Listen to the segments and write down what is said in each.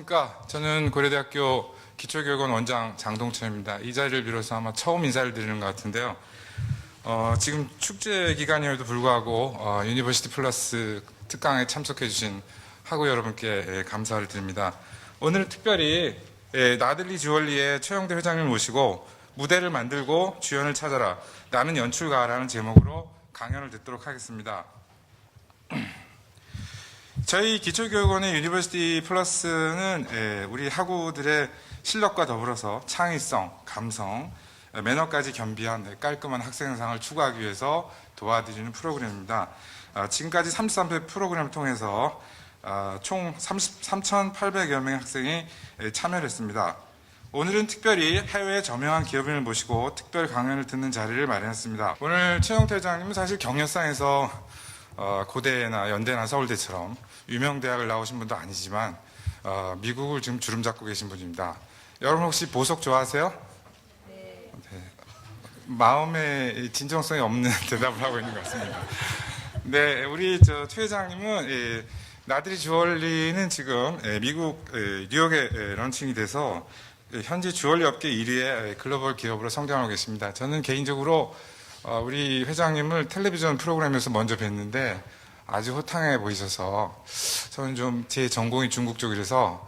안녕하십니까. 저는 고려대학교 기초교육원 원장 장동철입니다. 이 자리를 빌어서 아마 처음 인사를 드리는 것 같은데요. 지금 축제 기간임에도 불구하고 유니버시티 플러스 특강에 참석해 주신 학우 여러분께 감사를 드립니다. 오늘 특별히 나들리 주얼리의 최영대 회장님을 모시고 무대를 만들고 주연을 찾아라, 나는 연출가라는 제목으로 강연을 듣도록 하겠습니다. 저희 기초교육원의 유니버시티 플러스는 우리 학우들의 실력과 더불어서 창의성, 감성, 매너까지 겸비한 깔끔한 학생상을 추구하기 위해서 도와드리는 프로그램입니다. 지금까지 33회 프로그램을 통해서 총 3,800여 명의 학생이 참여를 했습니다. 오늘은 특별히 해외 저명한 기업인을 모시고 특별 강연을 듣는 자리를 마련했습니다. 오늘 최영태 회장님은 사실 경력상에서 고대나 연대나 서울대처럼 유명 대학을 나오신 분도 아니지만 미국을 지금 주름 잡고 계신 분입니다. 여러분 혹시 보석 좋아하세요? 네. 마음에 진정성이 없는 대답을 하고 있는 것 같습니다. 네, 우리 최 회장님은 나들이 주얼리는 지금 미국 뉴욕에 런칭이 돼서 현재 주얼리 업계 1위의 글로벌 기업으로 성장하고 계십니다. 저는 개인적으로 우리 회장님을 텔레비전 프로그램에서 먼저 뵀는데 아주 호탕해 보이셔서 저는 좀 제 전공이 중국 쪽이라서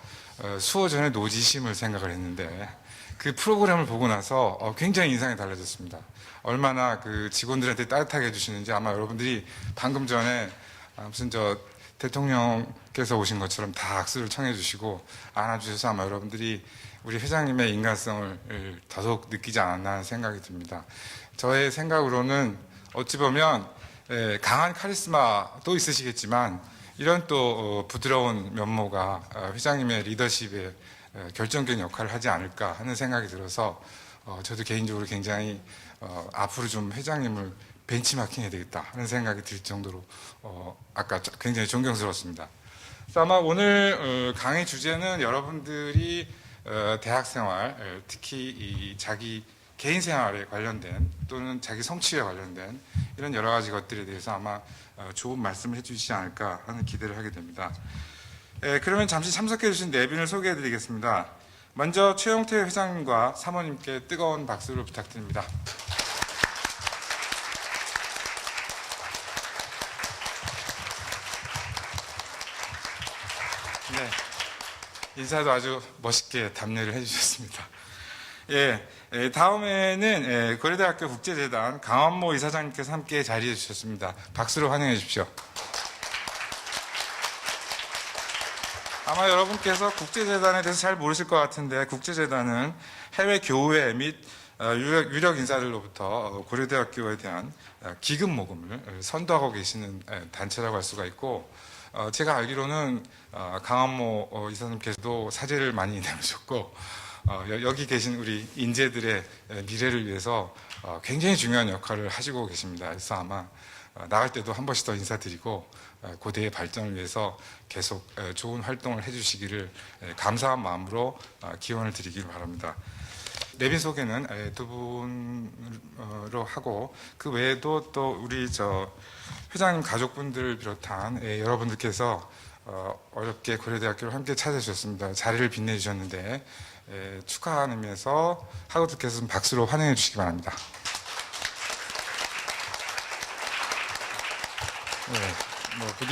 수호전의 노지심을 생각을 했는데 그 프로그램을 보고 나서 굉장히 인상이 달라졌습니다. 얼마나 그 직원들한테 따뜻하게 해주시는지 아마 여러분들이 방금 전에 무슨 대통령께서 오신 것처럼 다 악수를 청해 주시고 안아주셔서 아마 여러분들이 우리 회장님의 인간성을 더더욱 느끼지 않았나 하는 생각이 듭니다. 저의 생각으로는 어찌 보면 강한 카리스마도 있으시겠지만 이런 또 부드러운 면모가 회장님의 리더십에 결정적인 역할을 하지 않을까 하는 생각이 들어서 저도 개인적으로 굉장히 앞으로 좀 회장님을 벤치마킹 해야 되겠다 하는 생각이 들 정도로 아까 굉장히 존경스러웠습니다. 그래서 아마 오늘 강의 주제는 여러분들이 대학생활, 특히 이 자기 개인 생활에 관련된 또는 자기 성취에 관련된 이런 여러 가지 것들에 대해서 아마 좋은 말씀을 해주시지 않을까 하는 기대를 하게 됩니다. 그러면 잠시 참석해 주신 네 분을 소개해 드리겠습니다. 먼저 최영태 회장님과 사모님께 뜨거운 박수를 부탁드립니다. 네, 인사도 아주 멋있게 답례를 해주셨습니다. 다음에는 고려대학교 국제재단 강원모 이사장님께서 함께 자리해 주셨습니다. 박수로 환영해 주십시오. 아마 여러분께서 국제재단에 대해서 잘 모르실 것 같은데 국제재단은 해외 교회 및 유력 인사들로부터 고려대학교에 대한 기금 모금을 선도하고 계시는 단체라고 할 수가 있고 제가 알기로는 강원모 이사님께서도 사제를 많이 내놓으셨고 여기 계신 우리 인재들의 미래를 위해서 굉장히 중요한 역할을 하시고 계십니다. 그래서 아마 나갈 때도 한 번씩 더 인사드리고 고대의 발전을 위해서 계속 좋은 활동을 해주시기를 감사한 마음으로 기원을 드리기를 바랍니다. 내빈 소개는 두 분으로 하고 그 외에도 또 우리 회장님 가족분들을 비롯한 여러분들께서 어렵게 고려대학교를 함께 찾아주셨습니다. 자리를 빛내주셨는데 축하하는 의미에서 학우들께서 박수로 환영해 주시기 바랍니다.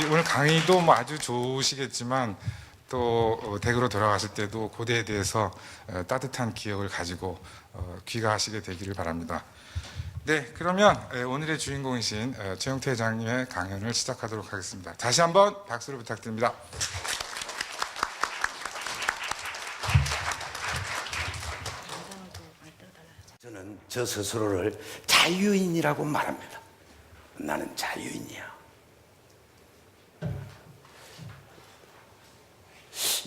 오늘 강의도 아주 좋으시겠지만 또 댁으로 돌아가실 때도 고대에 대해서 따뜻한 기억을 가지고 귀가하시게 되기를 바랍니다. 네, 그러면 오늘의 주인공이신 최영태 회장님의 강연을 시작하도록 하겠습니다. 다시 한번 박수를 부탁드립니다. 저는 저 스스로를 자유인이라고 말합니다. 나는 자유인이야.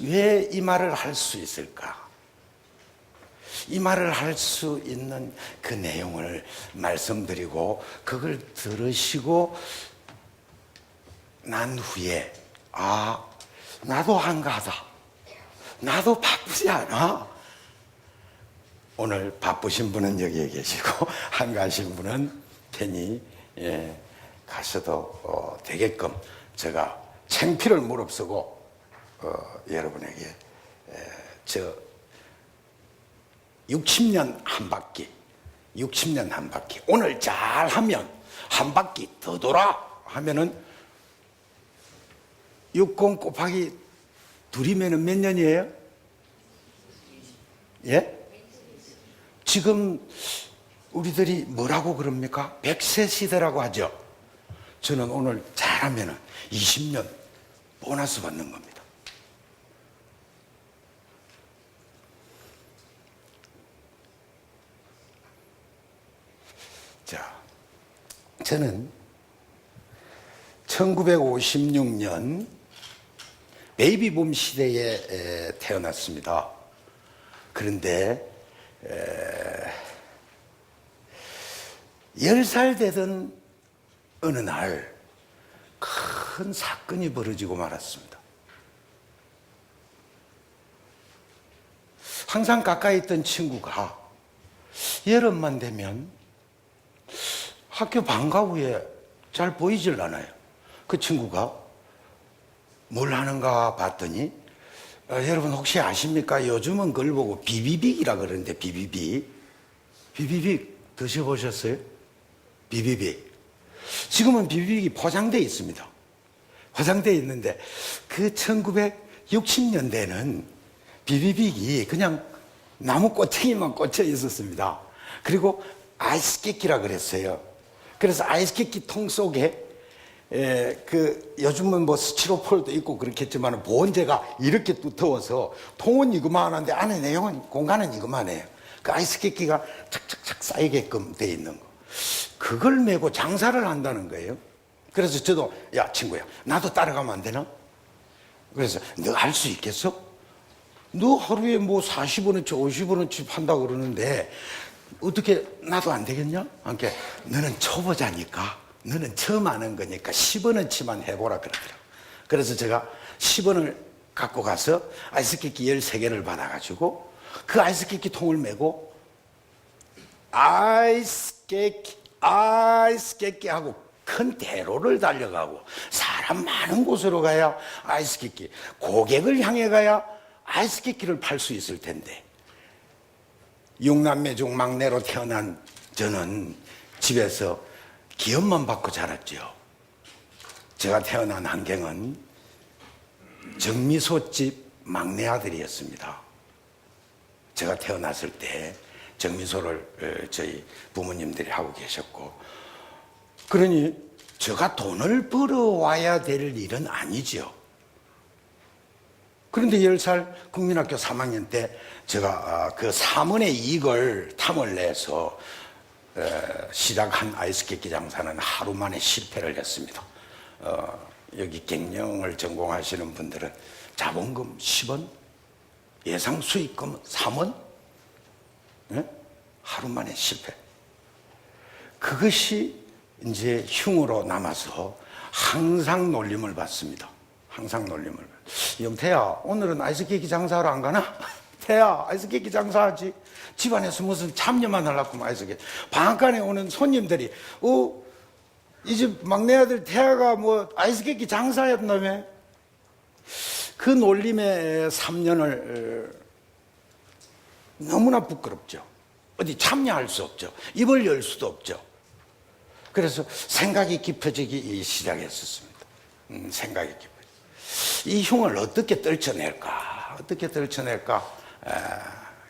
왜 이 말을 할 수 있을까? 이 말을 할 수 있는 그 내용을 말씀드리고 그걸 들으시고 난 후에 나도 한가하다. 나도 바쁘지 않아. 오늘 바쁘신 분은 여기에 계시고 한가하신 분은 편히 가셔도 되게끔 제가 창피를 무릅쓰고 여러분에게 저 60년 한 바퀴, 60년 한 바퀴. 오늘 잘하면 한 바퀴 더 돌아 하면은 60 곱하기 둘이면은 몇 년이에요? 예? 지금 우리들이 뭐라고 그럽니까? 100세 시대라고 하죠. 저는 오늘 잘하면은 20년 보너스 받는 겁니다. 자, 저는 1956년 베이비붐 시대에 태어났습니다. 그런데 10살 되던 어느 날 큰 사건이 벌어지고 말았습니다. 항상 가까이 있던 친구가 여름만 되면 학교 방과 후에 잘 보이질 않아요. 그 친구가 뭘 하는가 봤더니 여러분 혹시 아십니까? 요즘은 그걸 보고 비비빅이라 그러는데 비비빅 드셔보셨어요? 비비빅 지금은 비비빅이 포장되어 있습니다. 포장되어 있는데 그 1960년대는 비비빅이 그냥 나무 꼬챙이만 꽂혀 있었습니다. 그리고 아이스케키라 그랬어요. 그래서 아이스케키 통 속에 요즘은 뭐 스티로폴도 있고 그렇겠지만 보온재가 이렇게 두터워서 통은 이거만한데 안에 내용은 공간은 이거만해요. 그 아이스케키가 착착착 쌓이게끔 돼 있는 거. 그걸 메고 장사를 한다는 거예요. 그래서 저도 야 친구야 나도 따라가면 안 되나? 그래서 너 할 수 있겠어? 너 하루에 뭐 40원어치 50원어치 판다 그러는데 어떻게 나도 안 되겠냐? 그러니까 너는 초보자니까 너는 처음 하는 거니까 10원어치만 해보라 그러더라고. 그래서 제가 10원을 갖고 가서 아이스케키 13개를 받아가지고 그 아이스케키 통을 메고 아이스케키 하고 큰 대로를 달려가고 사람 많은 곳으로 가야 아이스케키, 고객을 향해 가야 아이스케키를 팔 수 있을 텐데 6남매 중 막내로 태어난 저는 집에서 기업만 받고 자랐죠. 제가 태어난 환경은 정미소집 막내 아들이었습니다. 제가 태어났을 때 정미소를 저희 부모님들이 하고 계셨고 그러니 제가 돈을 벌어와야 될 일은 아니죠. 그런데 10살 국민학교 3학년 때 제가 그 3원의 이익을 탐을 내서 시작한 아이스케키 장사는 하루 만에 실패를 했습니다. 여기 경영을 전공하시는 분들은 자본금 10원, 예상 수익금 3원, 네? 하루 만에 실패. 그것이 이제 흉으로 남아서 항상 놀림을 받습니다. 항상 놀림을. 영태야, 오늘은 아이스케이크 장사하러 안 가나? 태야, 아이스케이크 장사하지. 집안에서 무슨 참여만 하려고 아이스케이크. 방앗간에 오는 손님들이, 이 집 막내 아들 태야가 뭐 아이스케이크 장사였다며? 그 놀림의 3년을 너무나 부끄럽죠. 어디 참여할 수 없죠. 입을 열 수도 없죠. 그래서 생각이 깊어지기 시작했었습니다. 생각이 깊어지기. 이 흉을 어떻게 떨쳐낼까? 어떻게 떨쳐낼까?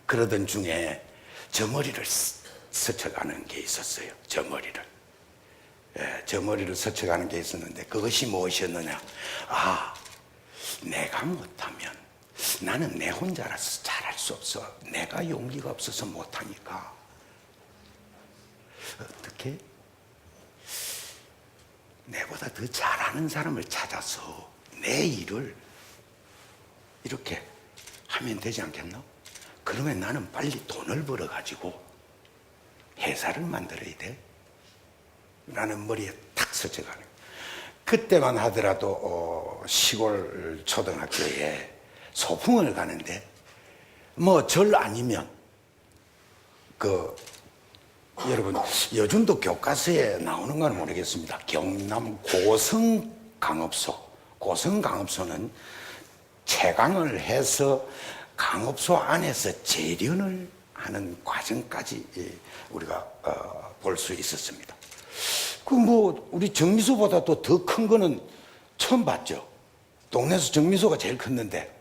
그러던 중에 저 머리를 스쳐가는 게 있었어요. 저 머리를. 저 머리를 스쳐가는 게 있었는데 그것이 무엇이었느냐? 내가 못하면 나는 내 혼자라서 잘할 수 없어. 내가 용기가 없어서 못하니까. 어떻게? 내보다 더 잘하는 사람을 찾아서 내 일을 이렇게 하면 되지 않겠나? 그러면 나는 빨리 돈을 벌어가지고 회사를 만들어야 돼. 라는 머리에 탁 스쳐가는 거예요. 그때만 하더라도 시골 초등학교에 소풍을 가는데 뭐 절 아니면 여러분 요즘도 교과서에 나오는 건 모르겠습니다. 경남 고성강업소는 채광을 해서 강업소 안에서 재련을 하는 과정까지 우리가 볼 수 있었습니다. 그 뭐 우리 정미소보다도 더 큰 거는 처음 봤죠. 동네에서 정미소가 제일 컸는데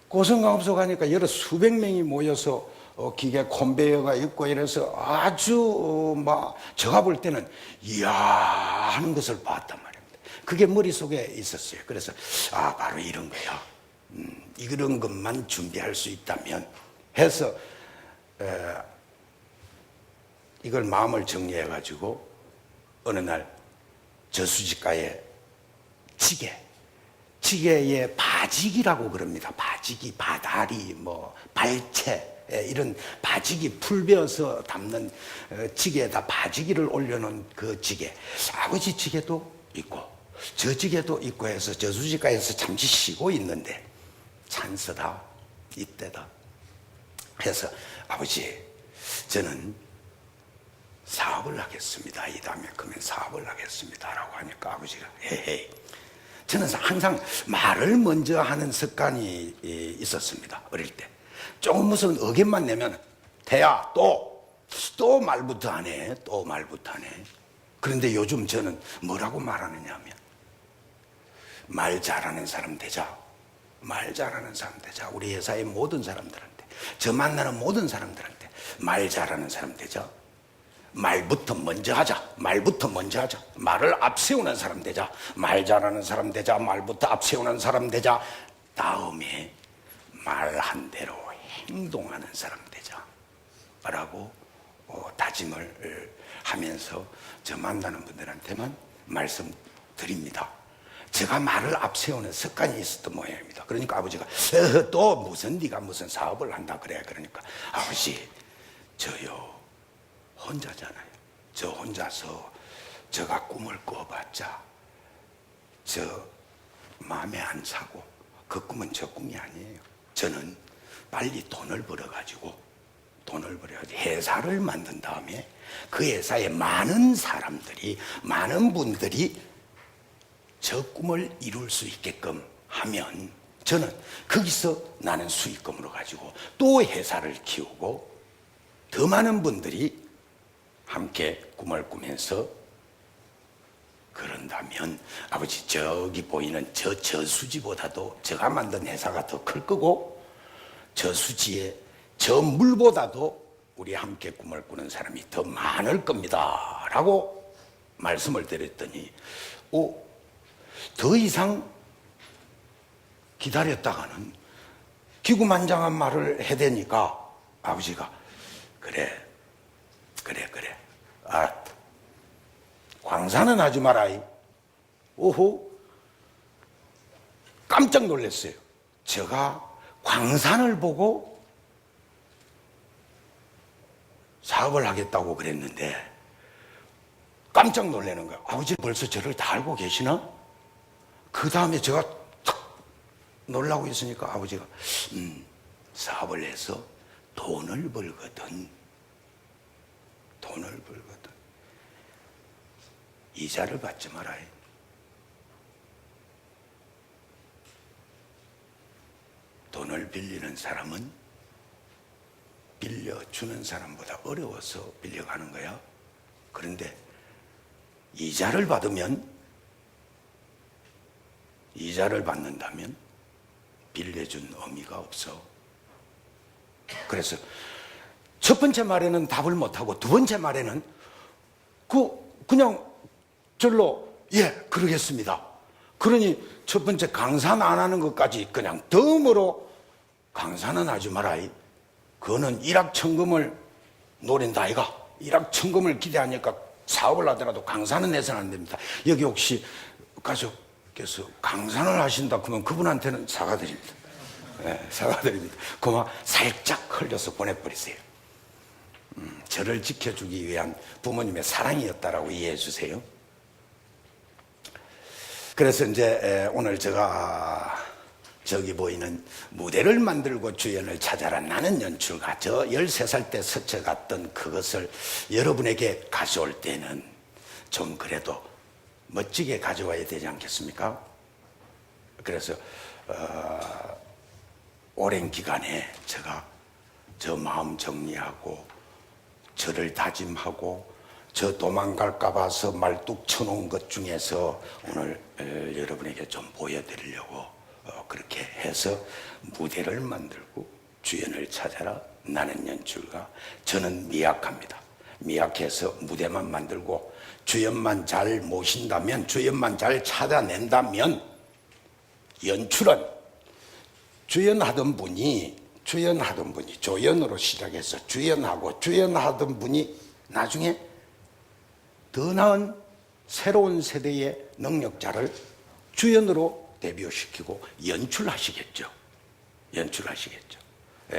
고성강업소 가니까 여러 수백 명이 모여서 기계 컨베이어가 있고 이래서 아주 막 제가 볼 때는 이야 하는 것을 봤단 말입니다. 그게 머릿속에 있었어요. 그래서 바로 이런 거야. 이런 것만 준비할 수 있다면 해서 이걸 마음을 정리해 가지고 어느 날 저수지가에 지게의 바지기라고 그럽니다. 바지기, 바다리, 뭐 발채 이런 바지기 풀 베어서 담는 지게에다 바지기를 올려놓은 그 지게, 아버지 지게도 있고 저 지게도 있고 해서 저수지가에서 잠시 쉬고 있는데 찬스다 이때다 해서 아버지 저는 사업을 하겠습니다. 이 다음에 그러면 사업을 하겠습니다 라고 하니까 아버지가 헤헤. 저는 항상 말을 먼저 하는 습관이 있었습니다. 어릴 때 조금 무슨 의견만 내면 태야 또 말부터 하네. 또 말부터 하네. 그런데 요즘 저는 뭐라고 말하느냐 하면 말 잘하는 사람 되자. 말 잘하는 사람 되자. 우리 회사의 모든 사람들한테, 저 만나는 모든 사람들한테 말 잘하는 사람 되자. 말부터 먼저 하자. 말부터 먼저 하자. 말을 앞세우는 사람 되자. 말 잘하는 사람 되자. 말부터 앞세우는 사람 되자. 다음에 말한 대로 행동하는 사람 되자 라고 다짐을 하면서 저 만나는 분들한테만 말씀드립니다. 제가 말을 앞세우는 습관이 있었던 모양입니다. 그러니까 아버지가 또 무슨 네가 무슨 사업을 한다 그래. 그러니까 아버지 저요 혼자잖아요. 저 혼자서 제가 꿈을 꿔봤자 저 마음에 안 차고 그 꿈은 저 꿈이 아니에요. 저는 빨리 돈을 벌어가지고 회사를 만든 다음에 그 회사에 많은 사람들이 많은 분들이 저 꿈을 이룰 수 있게끔 하면 저는 거기서 나는 수익금으로 가지고 또 회사를 키우고 더 많은 분들이 함께 꿈을 꾸면서 그런다면 아버지 저기 보이는 저 저수지보다도 제가 만든 회사가 더 클 거고 저수지에 저 물보다도 우리 함께 꿈을 꾸는 사람이 더 많을 겁니다 라고 말씀을 드렸더니 더 이상 기다렸다가는 기구만장한 말을 해대니까 아버지가 그래 알았다. 광산은 하지 마라. 오호 깜짝 놀랐어요. 제가 광산을 보고 사업을 하겠다고 그랬는데 깜짝 놀라는 거예요. 아버지 벌써 저를 다 알고 계시나? 그 다음에 제가 탁 놀라고 있으니까 아버지가 사업을 해서 돈을 벌거든. 이자를 받지 마라. 돈을 빌리는 사람은 빌려주는 사람보다 어려워서 빌려가는 거야. 그런데 이자를 받는다면 빌려준 의미가 없어. 그래서 첫 번째 말에는 답을 못하고 두 번째 말에는 그냥 절로 그러겠습니다. 그러니 첫 번째 강산 안 하는 것까지 그냥 덤으로 강산은 하지 마라. 그거는 일확천금을 노린다 아이가. 일확천금을 기대하니까 사업을 하더라도 강산은 해서는 안 됩니다. 여기 혹시 가족께서 강산을 하신다 그러면 그분한테는 사과드립니다. 사과드립니다. 그만 살짝 흘려서 보내버리세요. 저를 지켜주기 위한 부모님의 사랑이었다라고 이해해 주세요. 그래서 이제 오늘 제가 저기 보이는 무대를 만들고 주연을 찾아라 나는 연출가, 저 13살 때 스쳐갔던 그것을 여러분에게 가져올 때는 좀 그래도 멋지게 가져와야 되지 않겠습니까? 그래서 오랜 기간에 제가 저 마음 정리하고 저를 다짐하고 저 도망갈까 봐서 말뚝 쳐놓은 것 중에서 오늘 여러분에게 좀 보여드리려고 그렇게 해서 무대를 만들고 주연을 찾아라. 나는 연출가. 저는 미약합니다. 미약해서 무대만 만들고 주연만 잘 모신다면, 주연만 잘 찾아낸다면, 연출은 주연하던 분이 조연으로 시작해서 주연하던 분이 나중에 더 나은 새로운 세대의 능력자를 주연으로 데뷔시키고 연출하시겠죠.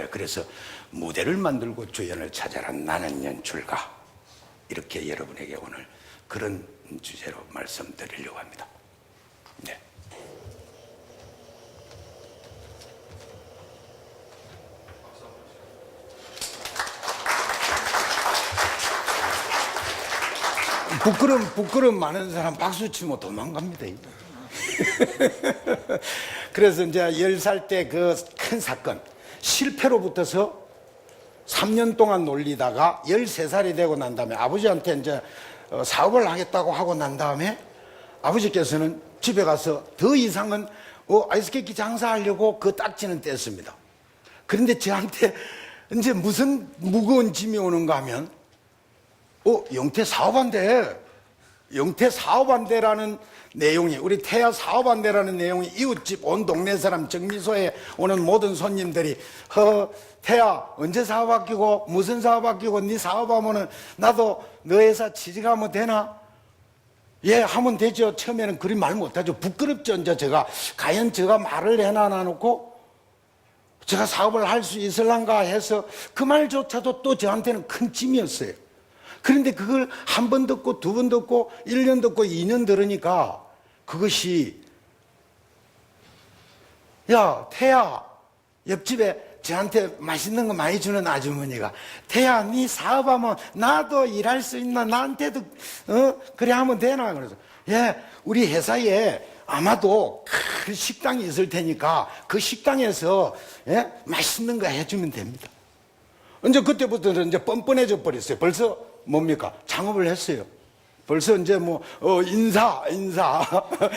그래서 무대를 만들고 주연을 찾아라. 나는 연출가. 이렇게 여러분에게 오늘 그런 주제로 말씀드리려고 합니다. 네. 부끄럼 많은 사람 박수 치면 도망갑니다. 그래서 이제 10살 때 그 큰 사건, 실패로부터서 3년 동안 놀리다가 13살이 되고 난 다음에 아버지한테 이제 사업을 하겠다고 하고 난 다음에 아버지께서는 집에 가서 더 이상은 아이스케이크 장사하려고 그 딱지는 뗐습니다. 그런데 저한테 이제 무슨 무거운 짐이 오는가 하면 영태 사업한대라는 내용이, 우리 태아 사업한대라는 내용이 이웃집 온 동네 사람 정미소에 오는 모든 손님들이 태아 언제 사업 바뀌고 무슨 사업 바뀌고 네 사업하면은 나도 너 회사 취직하면 되나? 예, 하면 되죠. 처음에는 그리 말 못하죠. 부끄럽죠. 이제 과연 제가 말을 해놔 놓고 제가 사업을 할 수 있을란가 해서 그 말조차도 또 저한테는 큰 짐이었어요. 그런데 그걸 한 번 듣고 두 번 듣고 1년 듣고 2년 들으니까 그것이, 야 태야, 옆집에 저한테 맛있는 거 많이 주는 아주머니가, 태야 네 사업하면 나도 일할 수 있나? 나한테도 그래 하면 되나? 그래서 예, 우리 회사에 아마도 큰 식당이 있을 테니까 그 식당에서 맛있는 거 해주면 됩니다. 이제 그때부터는 이제 뻔뻔해져 버렸어요. 벌써 뭡니까? 창업을 했어요. 벌써 이제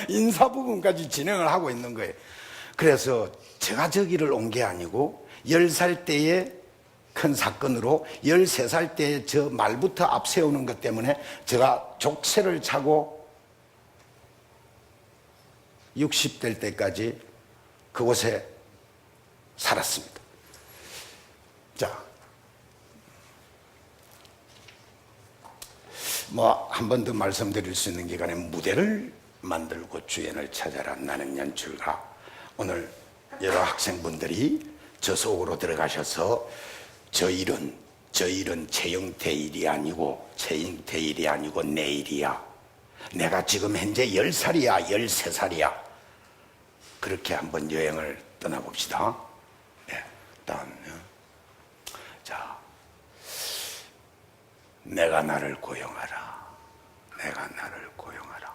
인사 부분까지 진행을 하고 있는 거예요. 그래서 제가 저기를 온 게 아니고 10살 때의 큰 사건으로 13살 때의 저 말부터 앞세우는 것 때문에 제가 족쇄를 차고 60될 때까지 그곳에 살았습니다. 자, 한 번 더 말씀드릴 수 있는 기간에 무대를 만들고 주연을 찾아라. 나는 연출가. 오늘 여러 학생분들이 저 속으로 들어가셔서 저 일은 최영태 일이 아니고 내 일이야. 내가 지금 현재 10살이야 13살이야. 그렇게 한번 여행을 떠나봅시다. 네, 다음. 자, 내가 나를 고용하라. 내가 나를 고용하라.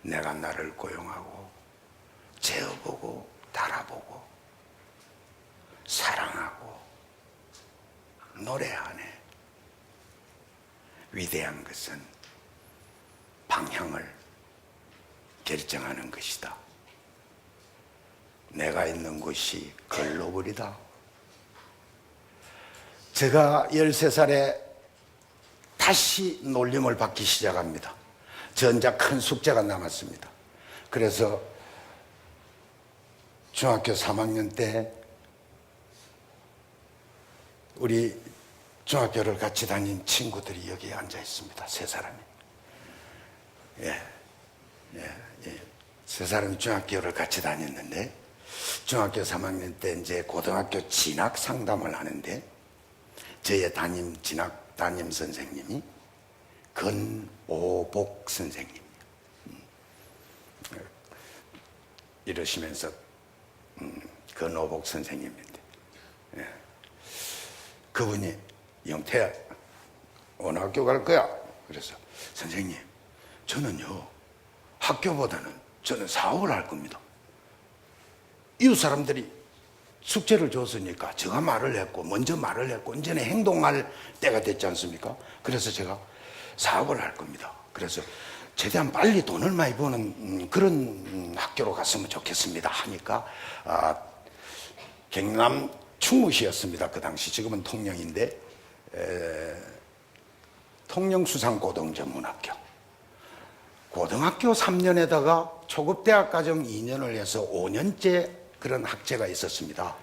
내가 나를 고용하고 재어보고 달아보고 사랑하고 노래하네. 위대한 것은 방향을 결정하는 것이다. 내가 있는 곳이 글로벌이다. 제가 13살에 다시 놀림을 받기 시작합니다. 저 혼자 큰 숙제가 남았습니다. 그래서 중학교 3학년 때 우리 중학교를 같이 다닌 친구들이 여기에 앉아 있습니다. 3사람이. 세 사람이 중학교를 같이 다녔는데 중학교 3학년 때 이제 고등학교 진학 상담을 하는데 저의 진학 담임 선생님이 건오복 선생님. 이러시면서 건오복 선생님인데 그분이 영태야 어느 학교 갈 거야? 그래서 선생님 저는요 학교보다는 저는 사업을 할 겁니다. 이웃 사람들이 숙제를 줬으니까 제가 말을 했고 먼저 말을 했고 이제는 행동할 때가 됐지 않습니까? 그래서 제가 사업을 할 겁니다. 그래서 최대한 빨리 돈을 많이 버는 그런 학교로 갔으면 좋겠습니다 하니까 경남 충무시였습니다. 그 당시 지금은 통영인데 통영수상고등전문학교 고등학교 3년에다가 초급대학과정 2년을 해서 5년째 그런 학제가 있었습니다.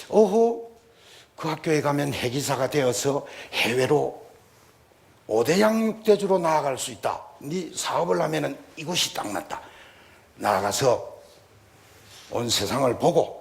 그 학교에 가면 해기사가 되어서 해외로 5대 양육대주로 나아갈 수 있다. 네 사업을 하면은 이곳이 딱 맞다. 나아가서 온 세상을 보고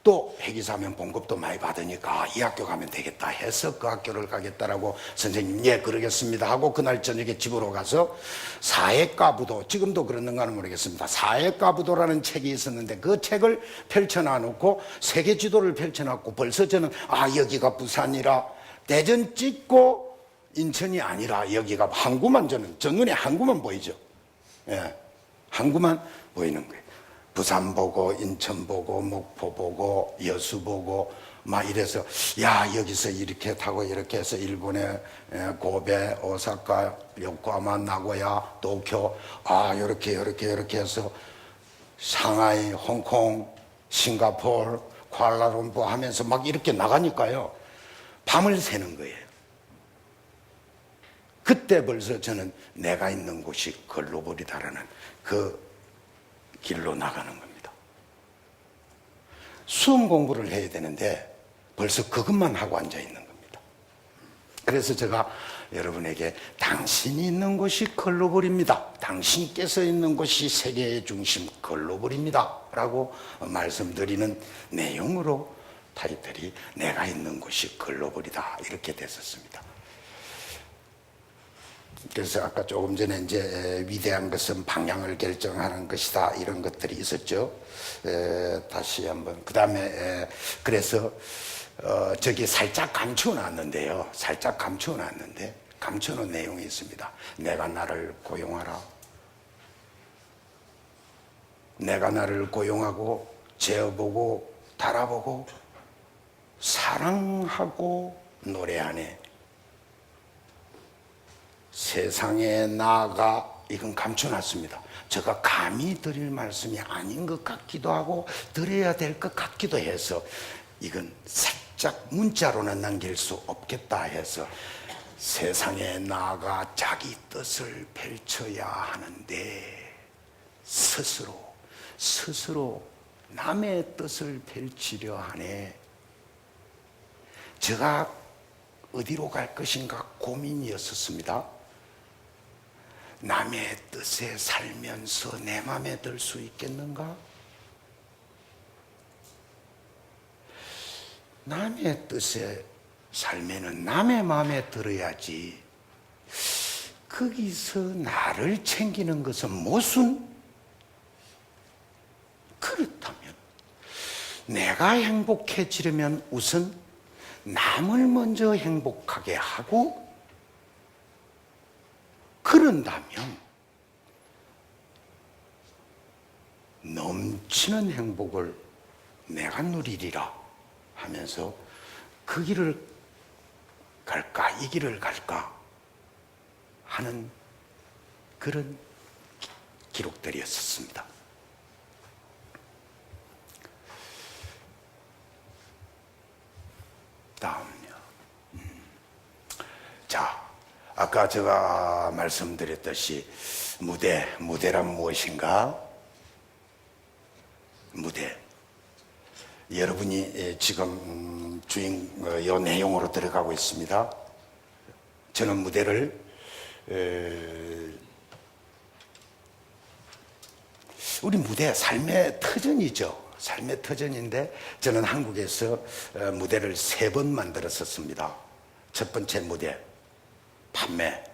또 해기사면 봉급도 많이 받으니까 이 학교 가면 되겠다 해서 그 학교를 가겠다라고 선생님 예 그러겠습니다 하고 그날 저녁에 집으로 가서 사회과부도 지금도 그러는가는 모르겠습니다. 사회과부도라는 책이 있었는데 그 책을 펼쳐놔놓고 세계 지도를 펼쳐놨고 벌써 저는 여기가 부산이라 대전 찍고 인천이 아니라 여기가 항구만 저는 저 눈에 항구만 보이죠. 예, 항구만 보이는 거예요. 부산 보고 인천 보고 목포 보고 여수 보고 막 이래서 여기서 이렇게 타고 이렇게 해서 일본의 고베, 오사카, 요코하마, 나고야, 도쿄 이렇게 해서 상하이, 홍콩, 싱가포르, 쿠알라룸푸르 하면서 막 이렇게 나가니까요. 밤을 새는 거예요. 그때 벌써 저는 내가 있는 곳이 글로벌이다라는 그 길로 나가는 겁니다. 수험 공부를 해야 되는데 벌써 그것만 하고 앉아 있는 겁니다. 그래서 제가 여러분에게 당신이 있는 곳이 글로벌입니다. 당신께서 있는 곳이 세계의 중심 글로벌입니다. 라고 말씀드리는 내용으로 타이틀이 내가 있는 곳이 글로벌이다 이렇게 됐었습니다. 그래서 아까 조금 전에 이제 위대한 것은 방향을 결정하는 것이다 이런 것들이 있었죠. 다시 한번 그 다음에 그래서 저기 살짝 감춰놨는데요. 살짝 감춰놨는데 감춰놓은 내용이 있습니다. 내가 나를 고용하라. 내가 나를 고용하고 재어보고 달아보고 사랑하고 노래하네. 세상에 나아가 이건 감춰놨습니다. 제가 감히 드릴 말씀이 아닌 것 같기도 하고 드려야 될 것 같기도 해서 이건 살짝 문자로는 남길 수 없겠다 해서 세상에 나아가 자기 뜻을 펼쳐야 하는데 스스로 남의 뜻을 펼치려 하네. 제가 어디로 갈 것인가 고민이었었습니다. 남의 뜻에 살면서 내 마음에 들 수 있겠는가? 남의 뜻에 살면은 남의 마음에 들어야지. 거기서 나를 챙기는 것은 무슨? 그렇다면 내가 행복해지려면 우선 남을 먼저 행복하게 하고 그런다면 넘치는 행복을 내가 누리리라 하면서 그 길을 갈까 이 길을 갈까 하는 그런 기록들이었습니다. 다음요. 자, 아까 제가 말씀드렸듯이 무대란 무엇인가? 무대. 여러분이 지금 요 내용으로 들어가고 있습니다. 저는 무대를 우리 무대 삶의 터전이죠. 삶의 터전인데 저는 한국에서 무대를 3번 만들었었습니다. 첫 번째 무대 판매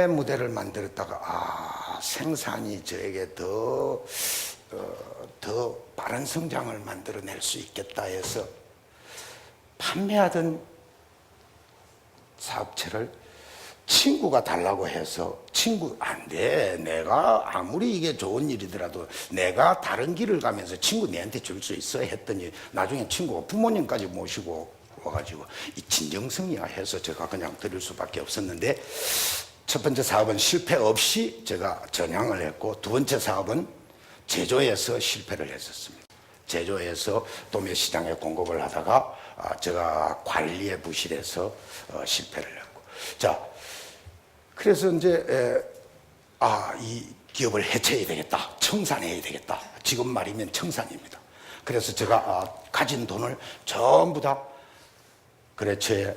무대를 만들었다가 생산이 저에게 더 빠른 성장을 만들어낼 수 있겠다 해서 판매하던 사업체를 친구가 달라고 해서 친구 안 돼. 내가 아무리 이게 좋은 일이더라도 내가 다른 길을 가면서 친구 내한테 줄 수 있어 했더니 나중에 친구가 부모님까지 모시고 와가지고 이 진정성이야 해서 제가 그냥 드릴 수밖에 없었는데, 첫 번째 사업은 실패 없이 제가 전향을 했고, 두 번째 사업은 제조에서 실패를 했었습니다. 제조에서 도매시장에 공급을 하다가 제가 관리에 부실해서 실패를 했고, 자, 그래서 이제 이 기업을 해체해야 되겠다, 청산해야 되겠다. 지금 말이면 청산입니다. 그래서 제가 가진 돈을 전부 다 거래처에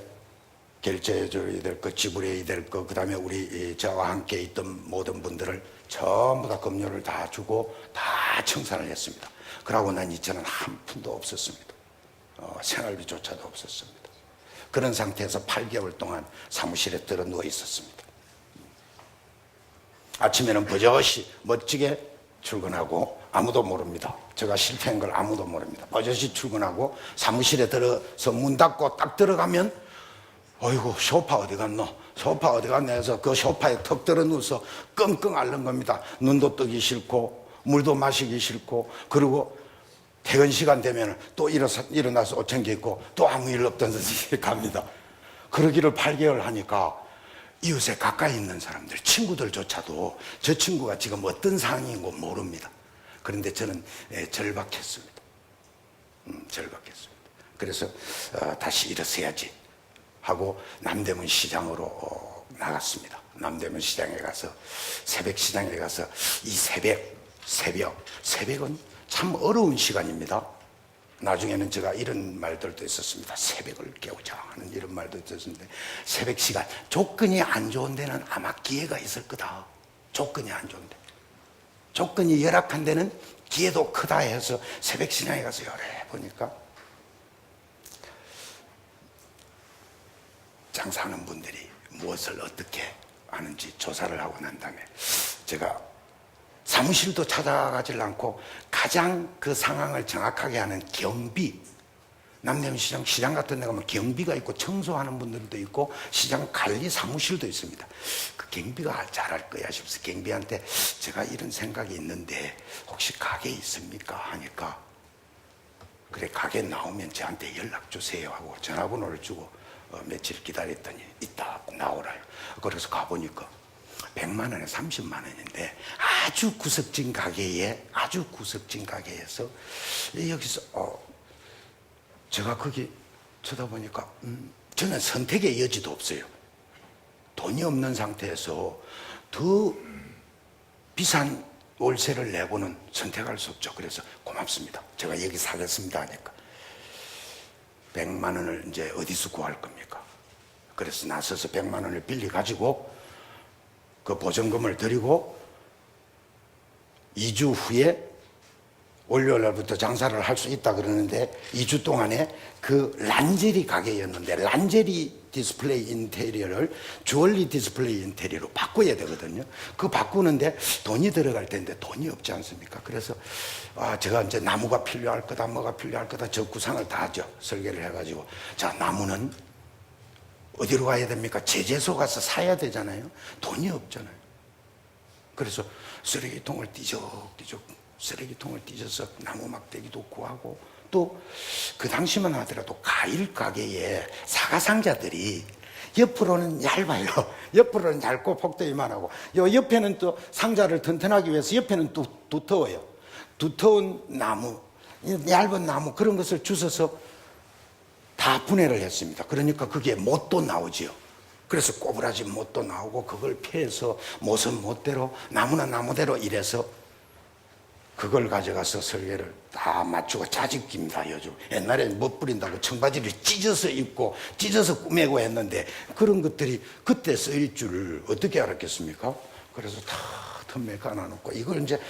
결제해줘야 될 것, 지불해야 될 것, 그 다음에 우리 저와 함께 있던 모든 분들을 전부 다 급료를 다 주고 다 청산을 했습니다. 그러고 난 이제는 한 푼도 없었습니다. 생활비조차도 없었습니다. 그런 상태에서 8개월 동안 사무실에 들어 누워 있었습니다. 아침에는 버젓이 멋지게 출근하고 아무도 모릅니다. 제가 실패한 걸 아무도 모릅니다. 버젓이 출근하고 사무실에 들어서 문 닫고 딱 들어가면 어이구 소파 어디 갔노? 소파 어디 갔나 해서 그 소파에 턱 들어 누워서 끙끙 앓는 겁니다. 눈도 뜨기 싫고 물도 마시기 싫고, 그리고 퇴근 시간 되면 또 일어나서 옷 챙겨 입고 또 아무 일 없던 듯이 갑니다. 그러기를 8개월 하니까 이웃에 가까이 있는 사람들, 친구들조차도 저 친구가 지금 어떤 상황인 거 모릅니다. 그런데 저는 절박했습니다. 절박했습니다. 그래서 다시 일어서야지 하고 남대문 시장으로 나갔습니다. 남대문 시장에 가서, 새벽 시장에 가서, 이 새벽은 참 어려운 시간입니다. 나중에는 제가 이런 말들도 있었습니다. 새벽을 깨우자 하는 이런 말도 있었는데, 새벽 시간, 조건이 안 좋은 데는 아마 기회가 있을 거다. 조건이 안 좋은데, 조건이 열악한 데는 기회도 크다 해서 새벽 시장에 가서 열해 보니까 장사하는 분들이 무엇을 어떻게 하는지 조사를 하고 난 다음에 제가 사무실도 찾아가질 않고 가장 그 상황을 정확하게 하는 경비, 남대문 시장 같은 데 가면 경비가 있고 청소하는 분들도 있고 시장 관리 사무실도 있습니다. 그 경비가 잘할 거야 싶어서 경비한테 제가 이런 생각이 있는데 혹시 가게 있습니까? 하니까 그래, 가게 나오면 저한테 연락 주세요 하고 전화번호를 주고 며칠 기다렸더니 있다 나오라요. 그래서 가보니까 100만 원에 30만 원인데 아주 구석진 가게에서 여기서 제가 거기 쳐다보니까 저는 선택의 여지도 없어요. 돈이 없는 상태에서 더 비싼 월세를 내고는 선택할 수 없죠. 그래서 고맙습니다, 제가 여기 사겠습니다 하니까 100만 원을 이제 어디서 구할 겁니까? 그래서 나서서 100만 원을 빌려 가지고 그 보증금을 드리고 2주 후에 월요일 날부터 장사를 할 수 있다 그러는데 2주 동안에 그 란제리 가게였는데 란제리 디스플레이 인테리어를 주얼리 디스플레이 인테리어로 바꿔야 되거든요. 그 바꾸는데 돈이 들어갈 텐데 돈이 없지 않습니까? 그래서 제가 이제 나무가 필요할 거다, 뭐가 필요할 거다, 저 구상을 다 하죠. 설계를 해가지고, 자, 나무는 어디로 가야 됩니까? 제재소 가서 사야 되잖아요. 돈이 없잖아요. 그래서 쓰레기통을 띠적띠적 쓰레기통을 뒤져서 나무 막대기도 구하고, 또 그 당시만 하더라도 과일 가게에 사과상자들이 옆으로는 얇아요. 옆으로는 얇고 폭도 이만하고, 요 옆에는 또 상자를 튼튼하기 위해서 옆에는 또 두터워요. 두터운 나무, 얇은 나무, 그런 것을 주워서 다 분해를 했습니다. 그러니까 그게 못도 나오지요. 그래서 꼬부라진 못도 나오고, 그걸 패서 못은 못대로, 나무는 나무대로 이래서 그걸 가져가서 설계를 다 맞추고 자직기입니다. 요즘 옛날에 못 부린다고 청바지를 찢어서 입고 찢어서 꾸매고 했는데 그런 것들이 그때 쓰일 줄을 어떻게 알았겠습니까? 그래서 다 틈에 가놔놓고 이걸 이제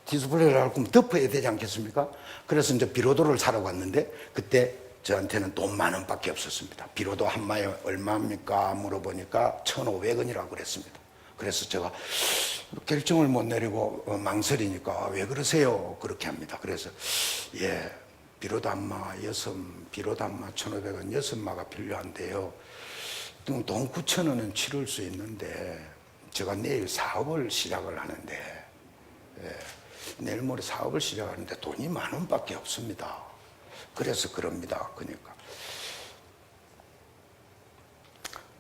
디스플레이를 할 거면 덮어야 되지 않겠습니까? 그래서 이제 비로도를 사러 갔는데 그때 저한테는 돈 10,000원밖에 없었습니다. 비로도 한 마에 얼마입니까? 물어보니까 1,500원이라고 그랬습니다. 그래서 제가 결정을 못 내리고 망설이니까 왜 그러세요? 그렇게 합니다. 그래서 비로도 한 마 1,500원 6마가 필요한데요. 돈 9천 원은 치를 수 있는데 제가 내일 사업을 시작을 하는데 내일 모레 사업을 시작하는데 돈이 10,000원밖에 없습니다. 그래서 그럽니다. 그러니까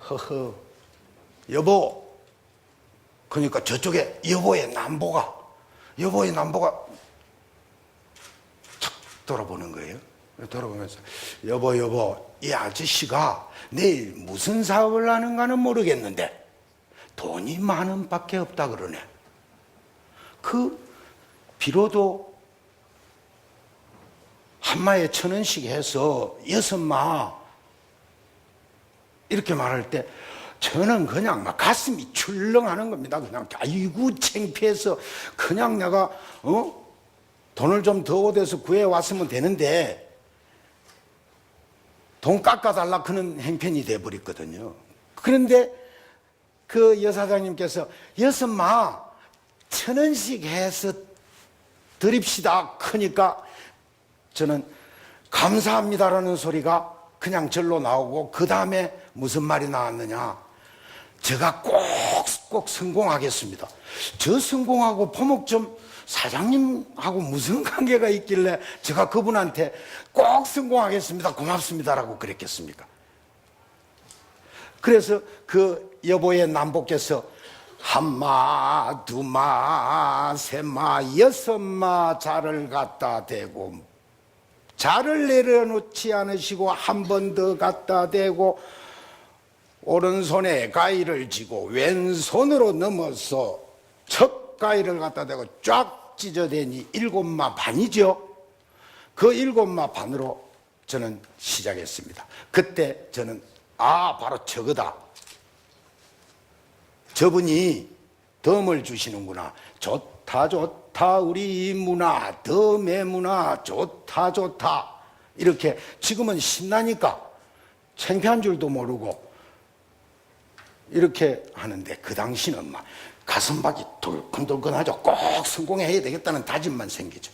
허허 여보, 그러니까 저쪽에 여보의 남보가 탁 돌아보는 거예요. 돌아보면서 여보 이 아저씨가 내일 무슨 사업을 하는가는 모르겠는데 돈이 10,000원밖에 없다 그러네. 비로도 한 마에 1,000원씩 해서 6마 이렇게 말할 때 저는 그냥 막 가슴이 출렁하는 겁니다. 그냥 아이고 창피해서 그냥 내가 돈을 좀 더 얻어서 구해 왔으면 되는데 돈 깎아달라 그런 행편이 돼버렸거든요. 그런데 그 여사장님께서 6마 1,000원씩 해서 드립시다. 크니까 저는 감사합니다라는 소리가 그냥 절로 나오고 그 다음에 무슨 말이 나왔느냐. 제가 꼭 성공하겠습니다. 저 성공하고 포목점 사장님하고 무슨 관계가 있길래 제가 그분한테 꼭 성공하겠습니다. 고맙습니다라고 그랬겠습니까? 그래서 그 여보의 남보께서 1마, 2마, 3마, 6마 자를 갖다 대고 자를 내려놓지 않으시고 한 번 더 갖다 대고 오른손에 가위를 쥐고 왼손으로 넘어서 첫 가위를 갖다 대고 쫙 찢어대니 7마 반이죠. 그 7마 반으로 저는 시작했습니다. 그때 저는 바로 저거다. 저분이 덤을 주시는구나. 좋다 우리 문화, 덤의 문화 좋다 이렇게 지금은 신나니까 창피한 줄도 모르고 이렇게 하는데 그 당시는 막 가슴박이 돌끈돌끈하죠. 꼭 성공해야 되겠다는 다짐만 생기죠.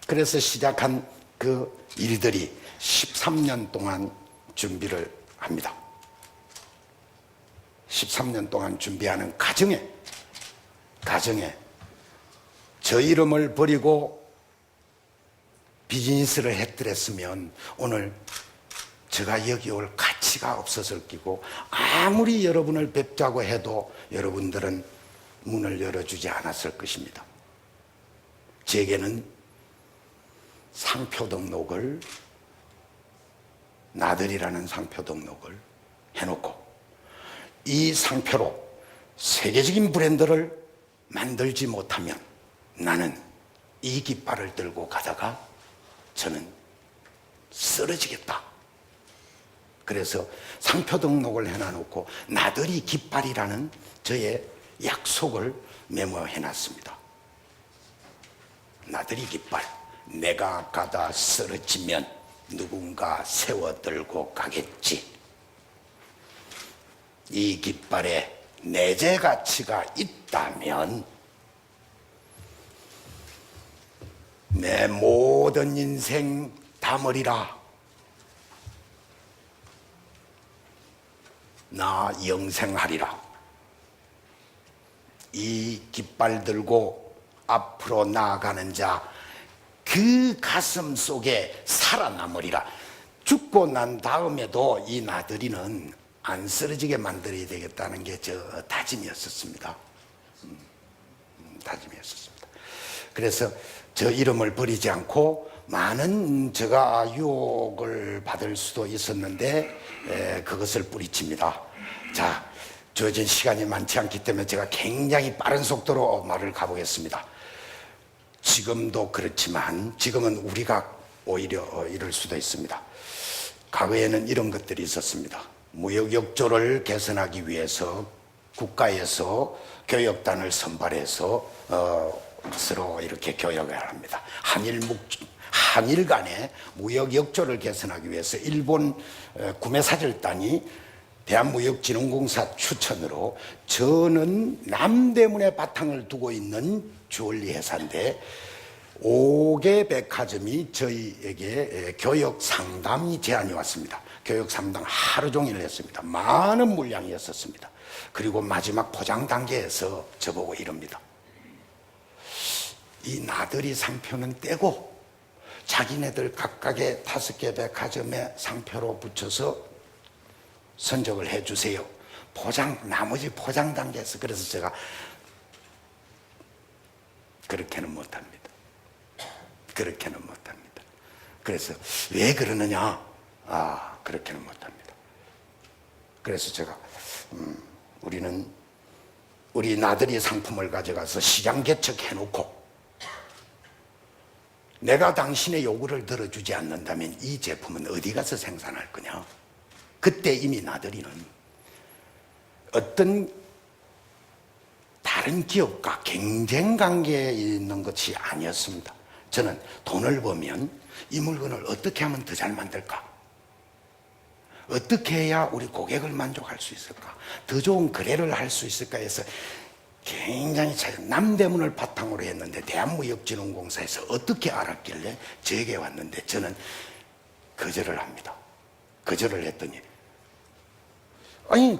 그래서 시작한 그 일들이 13년 동안 준비를 합니다. 13년 동안 준비하는 가정에 저 이름을 버리고 비즈니스를 했더랬으면 오늘 제가 여기 올 가치가 없었을 끼고 아무리 여러분을 뵙자고 해도 여러분들은 문을 열어주지 않았을 것입니다. 제게는 상표 등록을 나들이라는 상표 등록을 해놓고 이 상표로 세계적인 브랜드를 만들지 못하면 나는 이 깃발을 들고 가다가 저는 쓰러지겠다. 그래서 상표 등록을 해놔놓고 나들이 깃발이라는 저의 약속을 메모해놨습니다. 나들이 깃발. 내가 가다 쓰러지면 누군가 세워들고 가겠지. 이 깃발에 내재 가치가 있다면 내 모든 인생 담으리라. 나 영생하리라. 이 깃발 들고 앞으로 나아가는 자, 그 가슴 속에 살아남으리라. 죽고 난 다음에도 이 나들이는 안 쓰러지게 만들어야 되겠다는 게 저 다짐이었었습니다. 다짐이었었습니다. 그래서 저 이름을 버리지 않고 많은 제가 유혹을 받을 수도 있었는데 그것을 뿌리칩니다. 자, 주어진 시간이 많지 않기 때문에 제가 굉장히 빠른 속도로 말을 가보겠습니다. 지금도 그렇지만 지금은 우리가 오히려 이럴 수도 있습니다. 과거에는 이런 것들이 있었습니다. 무역역조를 개선하기 위해서 국가에서 교역단을 선발해서 서로 이렇게 교역을 합니다. 한일 간의 무역역조를 개선하기 위해서 일본 구매사절단이 대한무역진흥공사 추천으로 저는 남대문에 바탕을 두고 있는 주얼리 회사인데 5개 백화점이 저희에게 교육 상담이 제안이 왔습니다. 교육 상담 하루 종일 했습니다. 많은 물량이었었습니다. 그리고 마지막 포장 단계에서 저보고 이럽니다. 이 나들이 상표는 떼고 자기네들 각각의 5개 백화점에 상표로 붙여서 선적을 해주세요. 나머지 포장 단계에서. 그래서 제가 그렇게는 못합니다. 그렇게는 못합니다. 그래서 왜 그러느냐? 그렇게는 못합니다. 그래서 제가 우리 나들이 상품을 가져가서 시장 개척해놓고 내가 당신의 요구를 들어주지 않는다면 이 제품은 어디 가서 생산할 거냐? 그때 이미 나들이는 어떤 다른 기업과 경쟁 관계에 있는 것이 아니었습니다. 저는 돈을 벌면 이 물건을 어떻게 하면 더 잘 만들까? 어떻게 해야 우리 고객을 만족할 수 있을까? 더 좋은 거래를 할 수 있을까 해서 굉장히 남대문을 바탕으로 했는데 대한무역진흥공사에서 어떻게 알았길래 저에게 왔는데 저는 거절을 합니다. 거절을 했더니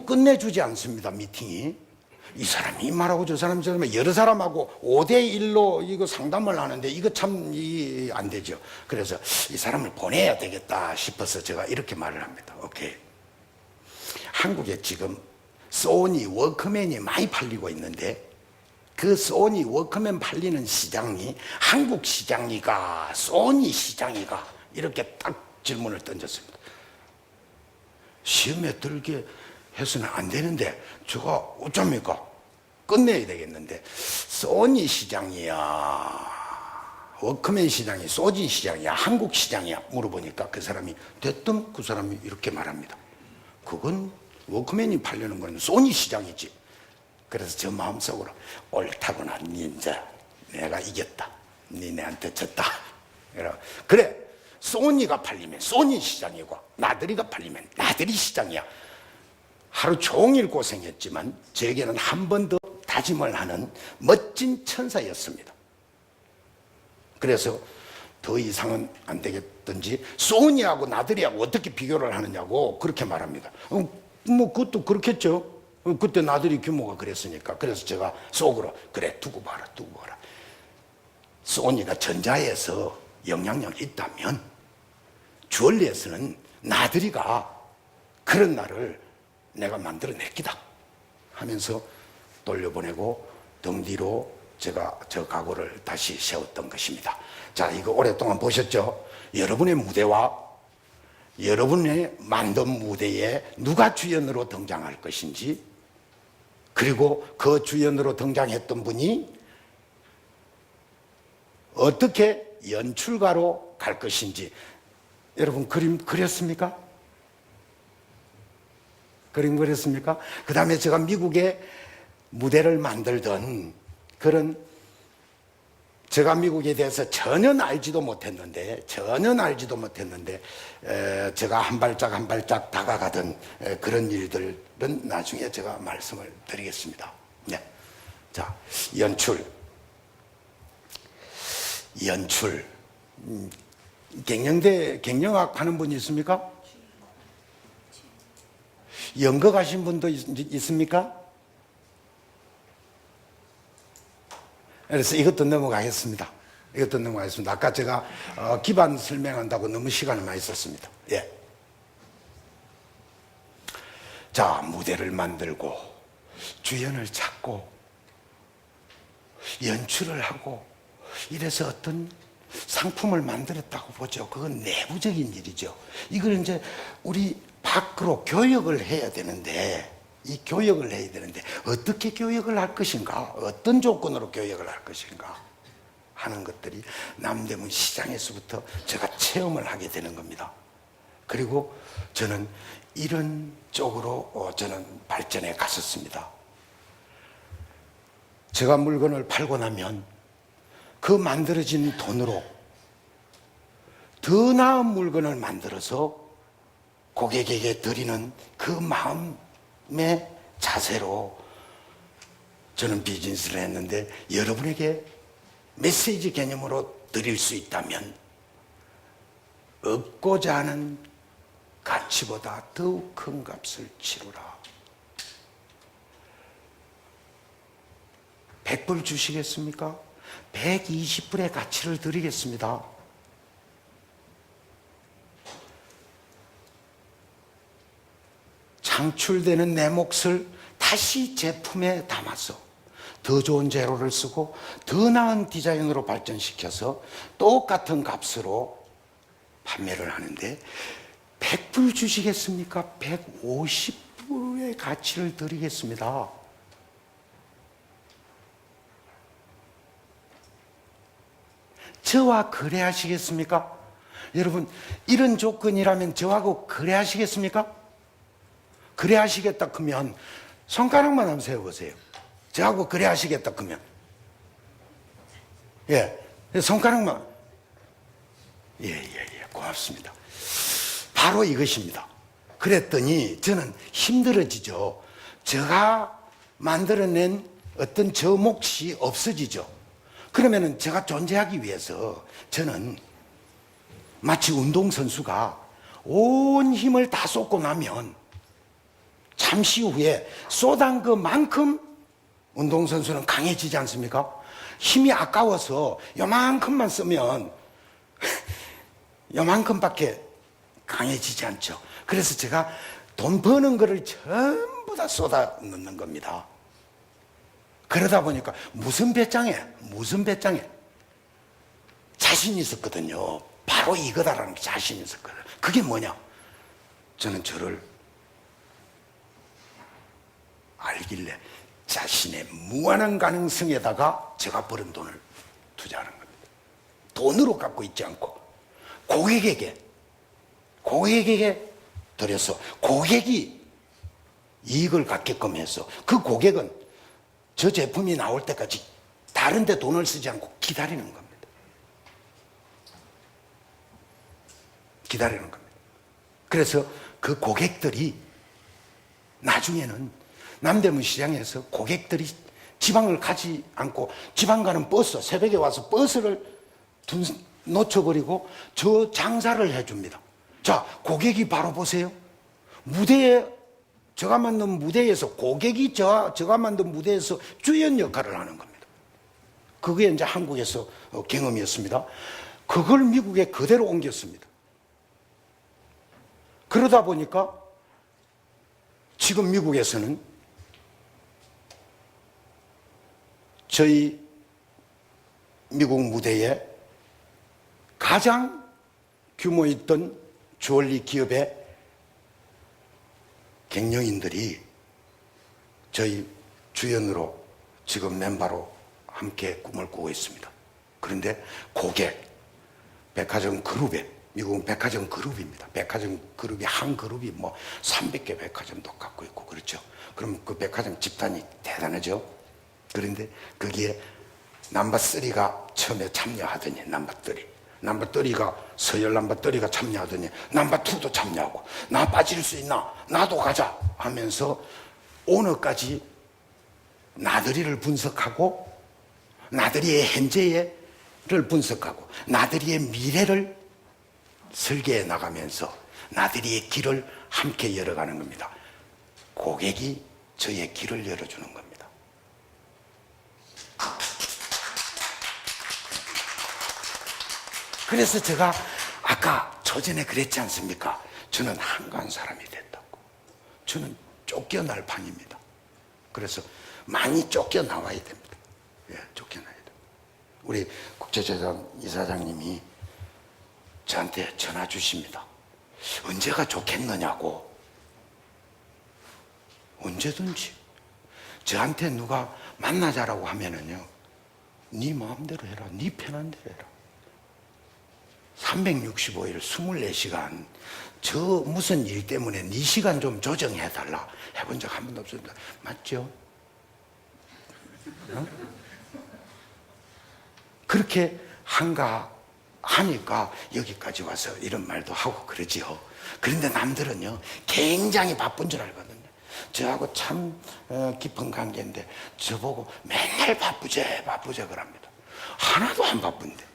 끝내주지 않습니다. 미팅이. 이 사람이 말하고 저 사람이 여러 사람하고 5대1로 이거 상담을 하는데 이거 참 안 되죠. 그래서 이 사람을 보내야 되겠다 싶어서 제가 이렇게 말을 합니다. 오케이. 한국에 지금 소니 워크맨이 많이 팔리고 있는데 그 소니 워크맨 팔리는 시장이 한국 시장이가 소니 시장이가 이렇게 딱 질문을 던졌습니다. 시험에 들게 해서는 안 되는데 제가 어쩝니까? 끝내야 되겠는데 소니 시장이야 워크맨 시장이 소니 시장이야 한국 시장이야 물어보니까 그 사람이 됐든 그 사람이 이렇게 말합니다. 그건 워크맨이 팔려는 건 소니 시장이지. 그래서 저 마음속으로 옳다구나. 이제 내가 이겼다. 니네한테 졌다. 그래 소니가 팔리면 소니 시장이고 나들이가 팔리면 나들이 시장이야. 하루 종일 고생했지만 저에게는 한 번 더 다짐을 하는 멋진 천사였습니다. 그래서 더 이상은 안 되겠든지 소니하고 나들이하고 어떻게 비교를 하느냐고 그렇게 말합니다. 그것도 그렇겠죠. 그때 나들이 규모가 그랬으니까. 그래서 제가 속으로 그래 두고 봐라. 소니가 전자에서 영향력이 있다면 주얼리에서는 나들이가 그런 날을 내가 만들어낼 기다 하면서 돌려보내고 등 뒤로 제가 저 각오를 다시 세웠던 것입니다. 자, 이거 오랫동안 보셨죠? 여러분의 무대와 여러분의 만든 무대에 누가 주연으로 등장할 것인지, 그리고 그 주연으로 등장했던 분이 어떻게 연출가로 갈 것인지. 여러분 그림 그렸습니까? 그림 그렸습니까? 그 다음에 제가 미국에 무대를 만들던 그런, 제가 미국에 대해서 전혀 알지도 못했는데 제가 한 발짝 다가가던 그런 일들은 나중에 제가 말씀을 드리겠습니다. 네. 자, 연출. 경영대 경영학 하는 분이 있습니까? 연극 하신 분도 있습니까? 그래서 이것도 넘어가겠습니다. 아까 제가 기반 설명한다고 너무 시간을 많이 썼습니다. 예. 자, 무대를 만들고 주연을 찾고 연출을 하고 이래서 어떤 상품을 만들었다고 보죠. 그건 내부적인 일이죠. 이걸 이제 우리 밖으로 교역을 해야 되는데, 어떻게 교역을 할 것인가, 어떤 조건으로 교역을 할 것인가 하는 것들이 남대문 시장에서부터 제가 체험을 하게 되는 겁니다. 그리고 저는 이런 쪽으로 저는 발전해 갔었습니다. 제가 물건을 팔고 나면 그 만들어진 돈으로 더 나은 물건을 만들어서 고객에게 드리는 그 마음의 자세로 저는 비즈니스를 했는데, 여러분에게 메시지 개념으로 드릴 수 있다면 얻고자 하는 가치보다 더욱 큰 값을 치르라. 100불 주시겠습니까? 120불의 가치를 드리겠습니다. 창출되는 내 몫을 다시 제품에 담아서 더 좋은 재료를 쓰고 더 나은 디자인으로 발전시켜서 똑같은 값으로 판매를 하는데 100불 주시겠습니까? 150불의 가치를 드리겠습니다. 저와 거래하시겠습니까? 여러분, 이런 조건이라면 저하고 거래하시겠습니까? 거래하시겠다 그러면 손가락만 한번 세워보세요. 저하고 거래하시겠다 그러면. 예, 손가락만. 예, 고맙습니다. 바로 이것입니다. 그랬더니 저는 힘들어지죠. 제가 만들어낸 어떤 저 몫이 없어지죠. 그러면은 제가 존재하기 위해서 저는 마치 운동선수가 온 힘을 다 쏟고 나면 잠시 후에 쏟은 그만큼 운동선수는 강해지지 않습니까? 힘이 아까워서 요만큼만 쓰면 요만큼밖에 강해지지 않죠. 그래서 제가 돈 버는 거를 전부 다 쏟아 넣는 겁니다. 그러다 보니까 무슨 배짱에 자신 있었거든요. 바로 이거다라는 게 자신 있었거든요. 그게 뭐냐? 저는 저를 알길래 자신의 무한한 가능성에다가 제가 벌은 돈을 투자하는 겁니다. 돈으로 갖고 있지 않고 고객에게 드려서 고객이 이익을 갖게끔 해서 그 고객은 저 제품이 나올 때까지 다른 데 돈을 쓰지 않고 기다리는 겁니다. 기다리는 겁니다. 그래서 그 고객들이 나중에는 남대문 시장에서 고객들이 지방을 가지 않고 지방 가는 버스, 새벽에 와서 버스를 놓쳐버리고 저 장사를 해줍니다. 자, 고객이 바로 보세요. 무대에, 제가 만든 무대에서 고객이 제가 만든 무대에서 주연 역할을 하는 겁니다. 그게 이제 한국에서 경험이었습니다. 그걸 미국에 그대로 옮겼습니다. 그러다 보니까 지금 미국에서는 저희 미국 무대에 가장 규모 있던 주얼리 기업의 갱년인들이 저희 주연으로 지금 멤버로 함께 꿈을 꾸고 있습니다. 그런데 고객, 백화점 그룹에, 미국은 백화점 그룹입니다. 백화점 그룹이 한 그룹이 뭐 300개 백화점도 갖고 있고 그렇죠. 그럼 그 백화점 집단이 대단하죠. 그런데 거기에 넘버3가 처음에 참여하더니 넘버3가 서열 넘버3가 참여하더니 넘버2도 참여하고 나 빠질 수 있나? 나도 가자 하면서 오늘까지 나들이를 분석하고 나들이의 현재를 분석하고 나들이의 미래를 설계해 나가면서 나들이의 길을 함께 열어가는 겁니다. 고객이 저의 길을 열어주는 겁니다. 그래서 제가 아까 조전에 그랬지 않습니까? 저는 한가한 사람이 됐다고. 저는 쫓겨날 판입니다. 그래서 많이 쫓겨나와야 됩니다. 예, 쫓겨나야 됩니다. 우리 국제재단 이사장님이 저한테 전화 주십니다. 언제가 좋겠느냐고. 언제든지. 저한테 누가 만나자라고 하면은요, 네 마음대로 해라. 네 편한 대로 해라. 365일 24시간 저 무슨 일 때문에 네 시간 좀 조정해달라 해본 적 한 번도 없습니다. 맞죠? 어? 그렇게 하니까 여기까지 와서 이런 말도 하고 그러지요. 그런데 남들은요 굉장히 바쁜 줄 알거든요. 저하고 참 깊은 관계인데 저보고 맨날 바쁘제 그럽니다. 하나도 안 바쁜데.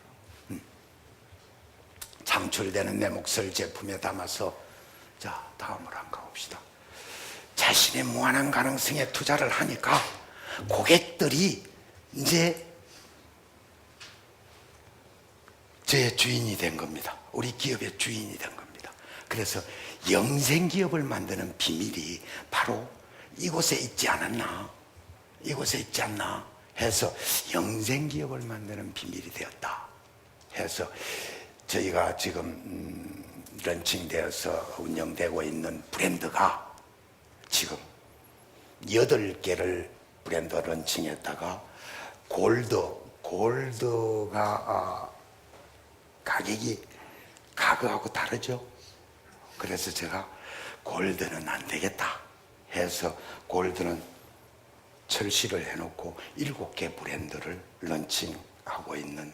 창출되는 내 몫을 제품에 담아서 자 다음으로 한 가봅시다. 자신의 무한한 가능성에 투자를 하니까 고객들이 이제 제 주인이 된 겁니다. 우리 기업의 주인이 된 겁니다. 그래서 영생기업을 만드는 비밀이 바로 이곳에 있지 않았나, 이곳에 있지 않나 해서 영생기업을 만드는 비밀이 되었다 해서 저희가 지금 런칭되어서 운영되고 있는 브랜드가 지금 8개를 브랜드 런칭했다가 골드가 가격이 가그하고 다르죠. 그래서 제가 골드는 안 되겠다 해서 골드는 철시를 해놓고 7개 브랜드를 런칭하고 있는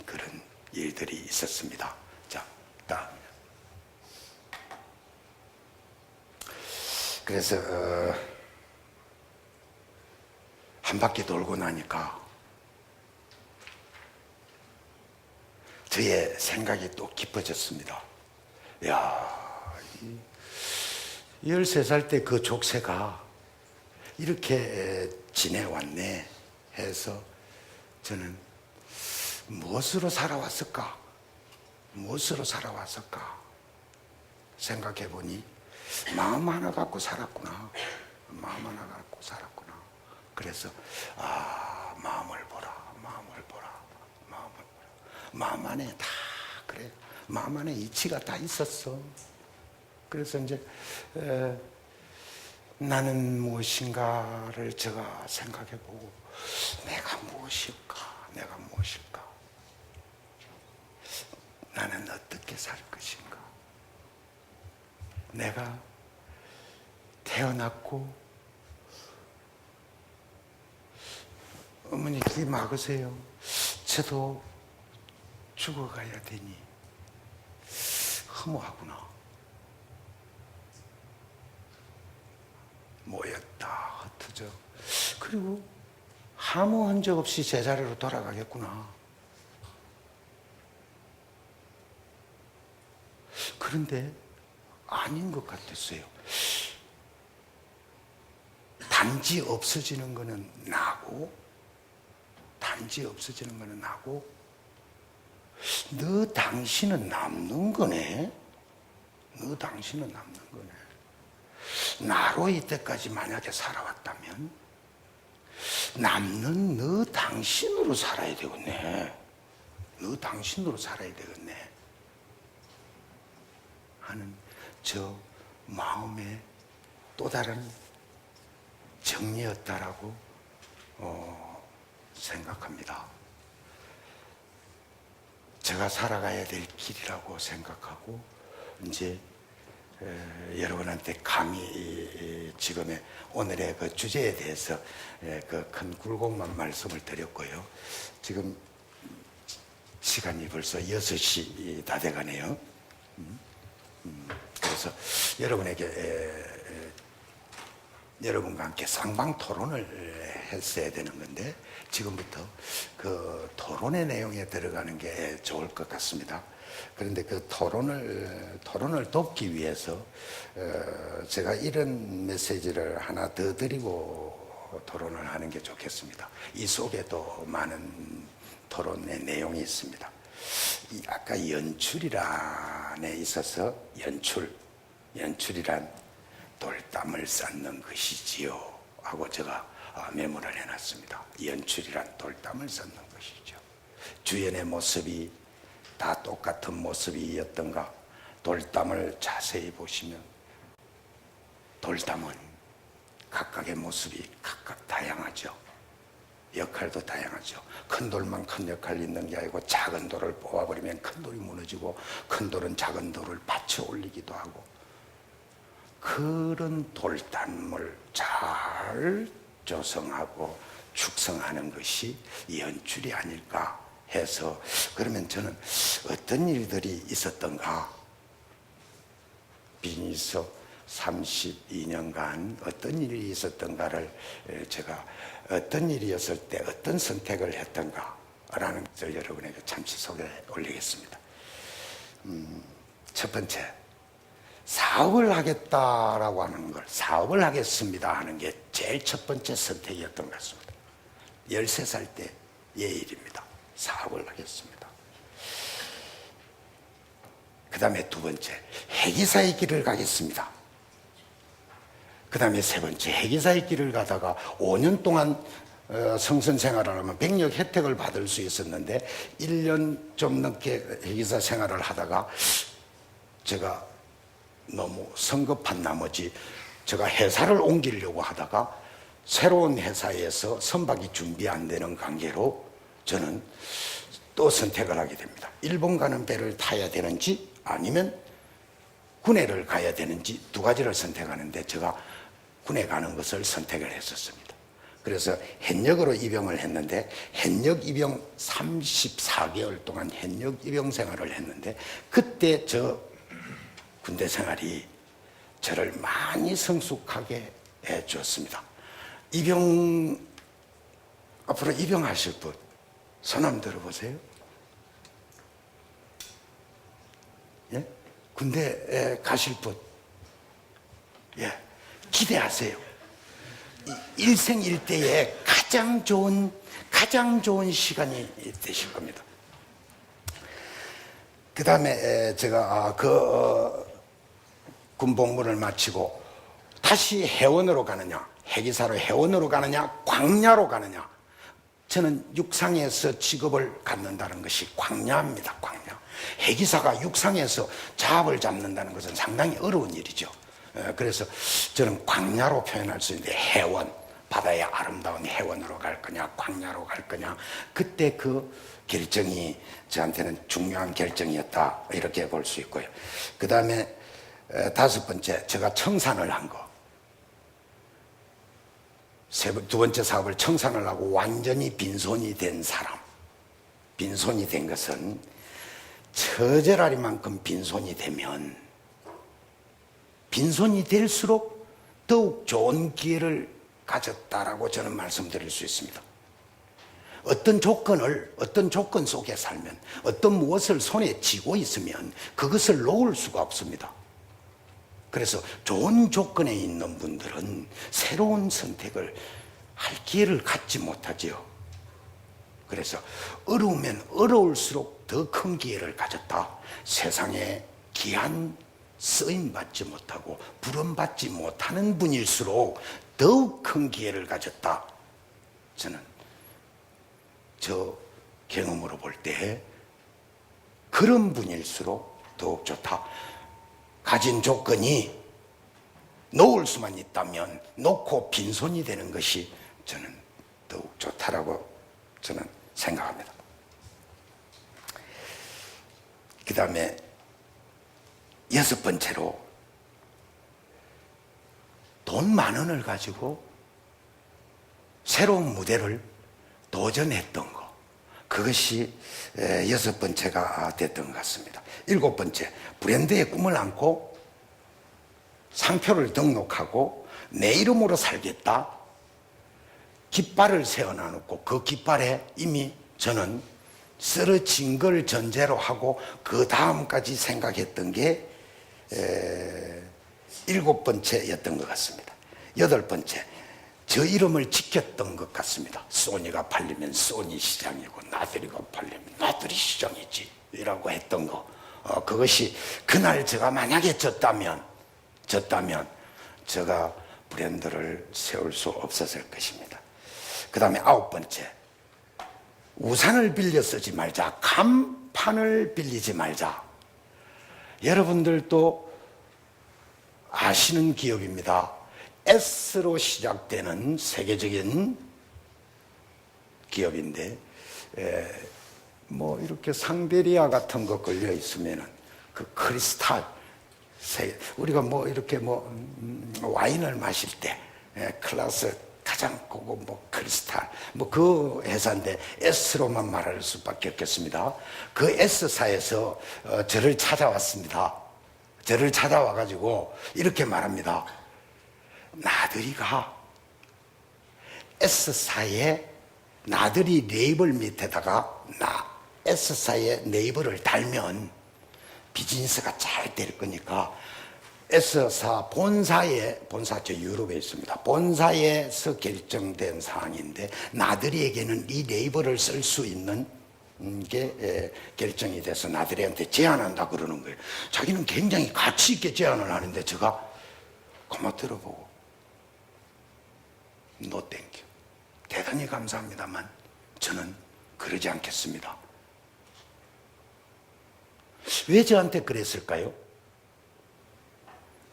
그런 일들이 있었습니다. 자, 다음. 그래서 한 바퀴 돌고 나니까 저의 생각이 또 깊어졌습니다. 야, 13살 때 그 족쇄가 이렇게 지내왔네 해서 저는 무엇으로 살아왔을까? 무엇으로 살아왔을까? 생각해 보니 마음 하나 갖고 살았구나. 마음 하나 갖고 살았구나. 그래서 마음을 보라. 마음을 보라. 마음을 보라. 마음 안에 다 그래. 마음 안에 이치가 다 있었어. 그래서 이제 나는 무엇인가를 제가 생각해 보고 내가 무엇일까? 내가 무엇일까? 나는 어떻게 살 것인가? 내가 태어났고 어머니 귀 막으세요. 저도 죽어가야 되니 허무하구나. 모였다 흩어져. 그리고 아무 흔적 없이 제자리로 돌아가겠구나. 그런데 아닌 것 같았어요. 단지 없어지는 거는 나고, 단지 없어지는 거는 나고, 너 당신은 남는 거네. 너 당신은 남는 거네. 나로 이때까지 만약에 살아왔다면 남는 너 당신으로 살아야 되겠네. 너 당신으로 살아야 되겠네 하는 저 마음의 또 다른 정리였다라고 생각합니다. 제가 살아가야 될 길이라고 생각하고 이제 여러분한테 감히 지금의 오늘의 그 주제에 대해서 그 큰 굴곡만 말씀을 드렸고요. 지금 시간이 벌써 6시 다 돼가네요. 그래서 여러분과 함께 쌍방 토론을 했어야 되는 건데 지금부터 그 토론의 내용에 들어가는 게 좋을 것 같습니다. 그런데 그 토론을 돕기 위해서 제가 이런 메시지를 하나 더 드리고 토론을 하는 게 좋겠습니다. 이 속에도 많은 토론의 내용이 있습니다. 아까 연출이란에 있어서 연출이란 돌담을 쌓는 것이지요 하고 제가 메모를 해놨습니다. 연출이란 돌담을 쌓는 것이죠. 주연의 모습이 다 똑같은 모습이었던가? 돌담을 자세히 보시면 돌담은 각각의 모습이 각각 다양하죠. 역할도 다양하죠. 큰 돌만 큰 역할이 있는 게 아니고 작은 돌을 뽑아버리면 큰 돌이 무너지고 큰 돌은 작은 돌을 받쳐 올리기도 하고 그런 돌담을 잘 조성하고 축성하는 것이 연출이 아닐까 해서 그러면 저는 어떤 일들이 있었던가 비즈니스 32년간 어떤 일이 있었던가를 제가 어떤 일이었을 때 어떤 선택을 했던가 라는 것을 여러분에게 잠시 소개해 올리겠습니다. 첫 번째, 사업을 하겠다라고 하는 걸, 사업을 하겠습니다 하는 게 제일 첫 번째 선택이었던 것 같습니다. 13살 때의 일입니다. 사업을 하겠습니다. 그 다음에 두 번째, 해기사의 길을 가겠습니다. 그 다음에 세 번째, 해기사의 길을 가다가 5년 동안 성선 생활을 하면 백력 혜택을 받을 수 있었는데 1년 좀 넘게 해기사 생활을 하다가 제가 너무 성급한 나머지 제가 회사를 옮기려고 하다가 새로운 회사에서 선박이 준비 안 되는 관계로 저는 또 선택을 하게 됩니다. 일본 가는 배를 타야 되는지 아니면 군해를 가야 되는지 두 가지를 선택하는데 제가 군해 가는 것을 선택을 했었습니다. 그래서 현역으로 입영을 했는데 현역 입영 34개월 동안 현역 입영 생활을 했는데 그때 저 군대 생활이 저를 많이 성숙하게 해 주었습니다. 입영, 앞으로 입영하실 분 손 한번 들어보세요. 예? 군대에 가실 분, 예, 기대하세요. 일생일대에 가장 좋은 시간이 되실 겁니다. 그 다음에 제가 군복무를 마치고 다시 해원으로 가느냐, 해기사로 해원으로 가느냐, 광야로 가느냐. 저는 육상에서 직업을 갖는다는 것이 광야입니다. 광야. 해기사가 육상에서 자압을 잡는다는 것은 상당히 어려운 일이죠. 그래서 저는 광야로 표현할 수 있는데 해원, 바다의 아름다운 해원으로 갈 거냐, 광야로 갈 거냐. 그때 그 결정이 저한테는 중요한 결정이었다, 이렇게 볼 수 있고요. 그 다음에 다섯 번째, 제가 청산을 한 거. 두 번째 사업을 청산을 하고 완전히 빈손이 된 사람. 빈손이 된 것은 처절하리만큼 빈손이 되면 빈손이 될수록 더욱 좋은 기회를 가졌다라고 저는 말씀드릴 수 있습니다. 어떤 조건 속에 살면, 어떤 무엇을 손에 쥐고 있으면 그것을 놓을 수가 없습니다. 그래서 좋은 조건에 있는 분들은 새로운 선택을 할 기회를 갖지 못하지요. 그래서 어려우면 어려울수록 더 큰 기회를 가졌다. 세상에 귀한 쓰임받지 못하고 부름받지 못하는 분일수록 더욱 큰 기회를 가졌다. 저는 저 경험으로 볼 때 그런 분일수록 더욱 좋다. 가진 조건이 놓을 수만 있다면 놓고 빈손이 되는 것이 저는 더욱 좋다라고 저는 생각합니다. 그 다음에 여섯 번째로 돈 10,000원을 가지고 새로운 무대를 도전했던 거, 그것이 여섯 번째가 됐던 것 같습니다. 일곱 번째, 브랜드의 꿈을 안고 상표를 등록하고 내 이름으로 살겠다. 깃발을 세워놔놓고 그 깃발에 이미 저는 쓰러진 걸 전제로 하고 그 다음까지 생각했던 게 일곱 번째였던 것 같습니다. 여덟 번째, 저 이름을 지켰던 것 같습니다. 소니가 팔리면 소니 시장이고 나들이가 팔리면 나들이 시장이지 라고 했던 거, 그것이 그날 제가 만약에 졌다면 제가 브랜드를 세울 수 없었을 것입니다. 그 다음에 아홉 번째, 우산을 빌려 쓰지 말자, 간판을 빌리지 말자. 여러분들도 아시는 기업입니다. S로 시작되는 세계적인 기업인데, 뭐 이렇게 상베리아 같은 거 걸려 있으면은 그 크리스탈, 우리가 뭐 이렇게 와인을 마실 때 클라스 가장 고급 크리스탈 그 회사인데 S로만 말할 수밖에 없겠습니다. 그 S사에서 저를 찾아왔습니다. 저를 찾아와 가지고 이렇게 말합니다. 나들이가 S사의 나들이 레이블 밑에다가 나 S사에 네이버를 달면 비즈니스가 잘 될 거니까 S사 본사 저 유럽에 있습니다. 본사에서 결정된 사항인데 나들이에게는 이 네이버를 쓸 수 있는 게 결정이 돼서 나들이한테 제안한다 그러는 거예요. 자기는 굉장히 가치 있게 제안을 하는데 제가 고마 들어보고 노 땡큐. 대단히 감사합니다만 저는 그러지 않겠습니다. 왜 저한테 그랬을까요?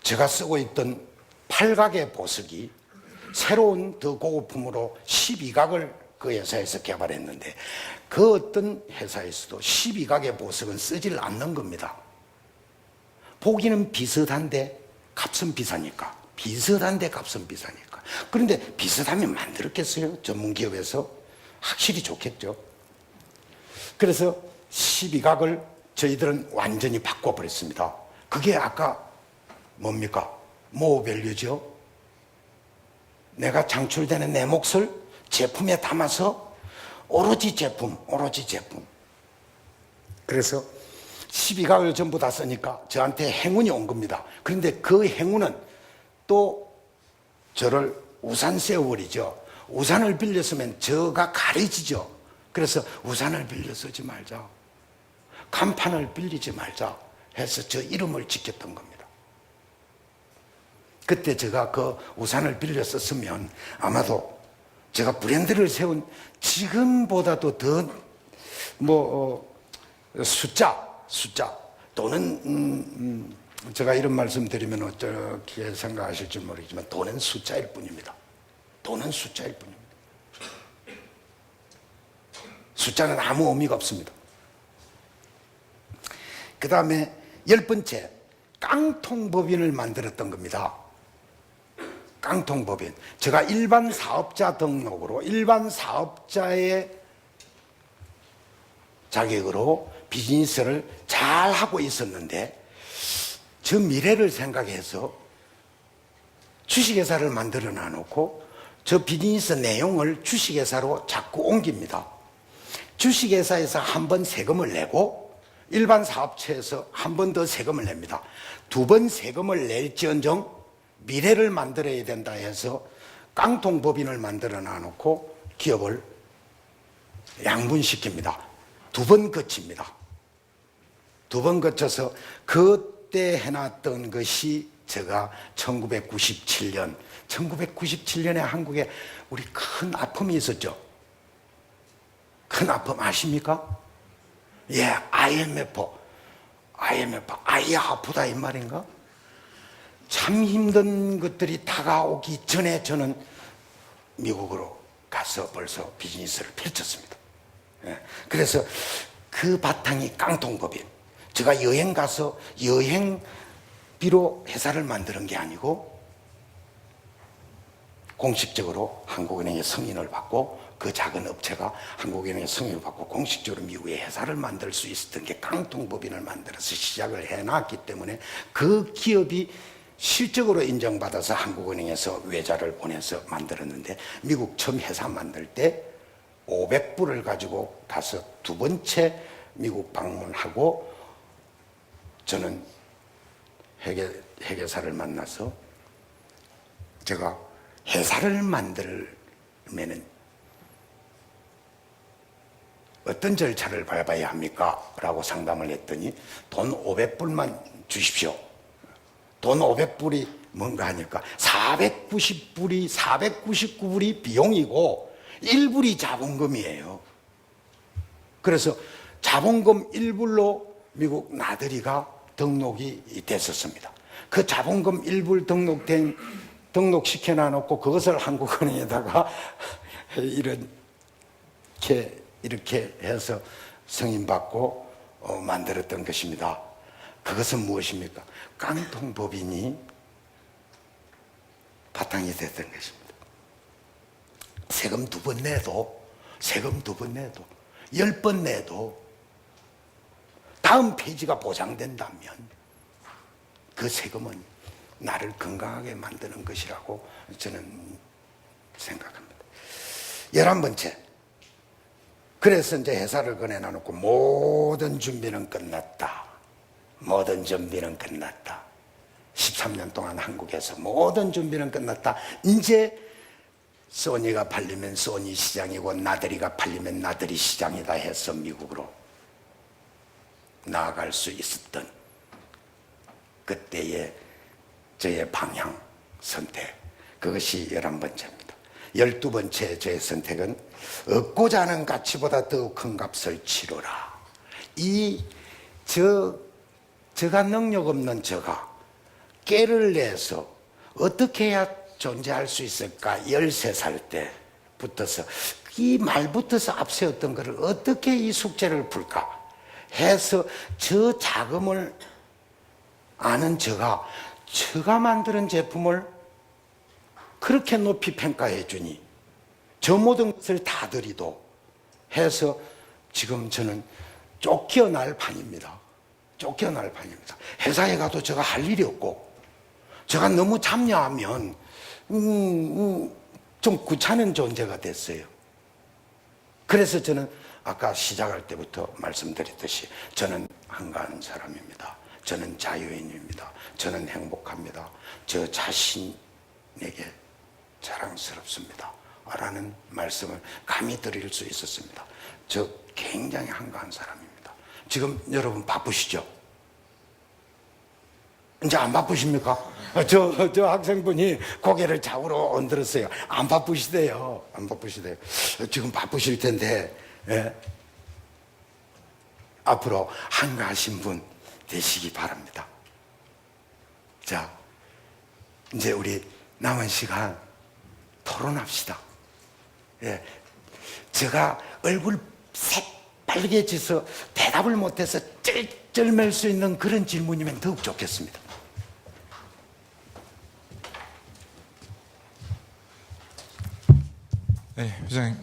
제가 쓰고 있던 8각의 보석이 새로운 더 고급품으로 12각을 그 회사에서 개발했는데 그 어떤 회사에서도 12각의 보석은 쓰질 않는 겁니다. 보기는 비슷한데 값은 비싸니까. 비슷한데 값은 비싸니까. 그런데 비슷하면 만들었겠어요? 전문기업에서? 확실히 좋겠죠. 그래서 12각을 저희들은 완전히 바꿔버렸습니다. 그게 아까 뭡니까? 모밸류죠. 내가 창출되는 내 몫을 제품에 담아서 오로지 제품. 그래서 12각을 전부 다 쓰니까 저한테 행운이 온 겁니다. 그런데 그 행운은 또 저를 우산 세워버리죠. 우산을 빌렸으면 저가 가려지죠. 그래서 우산을 빌려 쓰지 말자. 간판을 빌리지 말자 해서 저 이름을 지켰던 겁니다. 그때 제가 그 우산을 빌려 썼으면 아마도 제가 브랜드를 세운 지금보다도 더 숫자 돈은 제가 이런 말씀 드리면 어떻게 생각하실지 모르겠지만 돈은 숫자일 뿐입니다. 돈은 숫자일 뿐입니다. 숫자는 아무 의미가 없습니다. 그 다음에 10번째, 깡통법인을 만들었던 겁니다. 깡통법인. 제가 일반 사업자 등록으로 일반 사업자의 자격으로 비즈니스를 잘 하고 있었는데 저 미래를 생각해서 주식회사를 만들어 놔놓고 저 비즈니스 내용을 주식회사로 자꾸 옮깁니다. 주식회사에서 한 번 세금을 내고 일반 사업체에서 한 번 더 세금을 냅니다. 2번 세금을 낼지언정 미래를 만들어야 된다 해서 깡통법인을 만들어 놔놓고 기업을 양분시킵니다. 2번 거칩니다. 2번 거쳐서 그때 해놨던 것이 제가 1997년에 한국에 우리 큰 아픔이 있었죠. 큰 아픔 아십니까? 예, IMF 아이 아프다 이 말인가? 참 힘든 것들이 다가오기 전에 저는 미국으로 가서 벌써 비즈니스를 펼쳤습니다. 예, 그래서 그 바탕이 깡통법인. 제가 여행 가서 여행비로 회사를 만드는 게 아니고 공식적으로 한국은행의 승인을 받고 그 작은 업체가 한국은행의 승인을 받고 공식적으로 미국에 회사를 만들 수 있었던 게 깡통법인을 만들어서 시작을 해놨기 때문에 그 기업이 실적으로 인정받아서 한국은행에서 외자를 보내서 만들었는데 미국 처음 회사 만들 때 500불을 가지고 가서 2번째 미국 방문하고 저는 회계사를 만나서 제가 회사를 만들면은 어떤 절차를 밟아야 합니까? 라고 상담을 했더니 돈 500불만 주십시오. 돈 500불이 뭔가 하니까 499불이 비용이고 1불이 자본금이에요. 그래서 자본금 1불로 미국 나들이가 등록이 됐었습니다. 그 자본금 1불 등록시켜 놔놓고 그것을 한국은행에다가 이렇게 해서 승인받고 만들었던 것입니다. 그것은 무엇입니까? 깡통법인이 바탕이 됐던 것입니다. 세금 2번 내도 10번 내도 다음 페이지가 보장된다면 그 세금은 나를 건강하게 만드는 것이라고 저는 생각합니다. 11번째, 그래서 이제 회사를 꺼내놓고 모든 준비는 끝났다. 모든 준비는 끝났다. 13년 동안 한국에서 모든 준비는 끝났다. 이제 소니가 팔리면 소니 시장이고 나들이가 팔리면 나들이 시장이다 해서 미국으로 나아갈 수 있었던 그때의 저의 방향 선택, 그것이 11번째입니다. 12번째 저의 선택은 얻고자 하는 가치보다 더 큰 값을 치르라. 저가 능력 없는 저가 깨를 내서 어떻게 해야 존재할 수 있을까? 13살 때부터서 이 말부터서 앞세웠던 것을 어떻게 이 숙제를 풀까 해서 저 자금을 아는 저가 만드는 제품을 그렇게 높이 평가해 주니 저 모든 것을 다 들이도 해서 지금 저는 쫓겨날 판입니다. 쫓겨날 판입니다. 회사에 가도 제가 할 일이 없고 제가 너무 참여하면 좀 귀찮은 존재가 됐어요. 그래서 저는 아까 시작할 때부터 말씀드렸듯이 저는 한가한 사람입니다. 저는 자유인입니다. 저는 행복합니다. 저 자신에게 자랑스럽습니다. 라는 말씀을 감히 드릴 수 있었습니다. 저 굉장히 한가한 사람입니다. 지금 여러분 바쁘시죠? 이제 안 바쁘십니까? 저 학생분이 고개를 좌우로 흔들었어요. 안 바쁘시대요. 안 바쁘시대요. 지금 바쁘실 텐데, 예. 앞으로 한가하신 분 되시기 바랍니다. 자, 이제 우리 남은 시간 토론합시다. 예. 제가 얼굴 새빨개져서 대답을 못해서 쩔쩔맬 수 있는 그런 질문이면 더욱 좋겠습니다. 네, 회장님,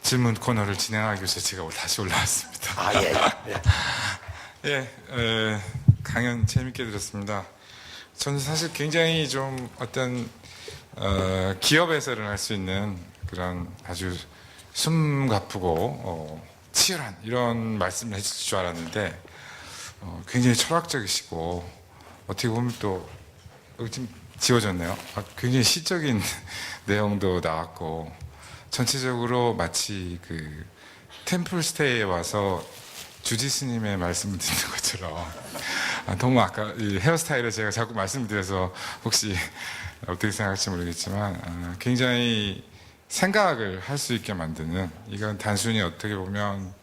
질문 코너를 진행하기 위해서 제가 다시 올라왔습니다. 아, 예. 예. 예, 강연 재밌게 들었습니다. 저는 사실 굉장히 좀 어떤 기업에서 일어날 수 있는 그런 아주 숨가쁘고 치열한 이런 말씀을 해주실 줄 알았는데 굉장히 철학적이시고 어떻게 보면 또 여기 지금 지워졌네요. 굉장히 시적인 내용도 나왔고 전체적으로 마치 그 템플스테이에 와서 주지 스님의 말씀을 듣는 것처럼 너무 아까 이 헤어스타일을 제가 자꾸 말씀을 드려서 혹시 어떻게 생각할지 모르겠지만 굉장히 생각을 할 수 있게 만드는, 이건 단순히 어떻게 보면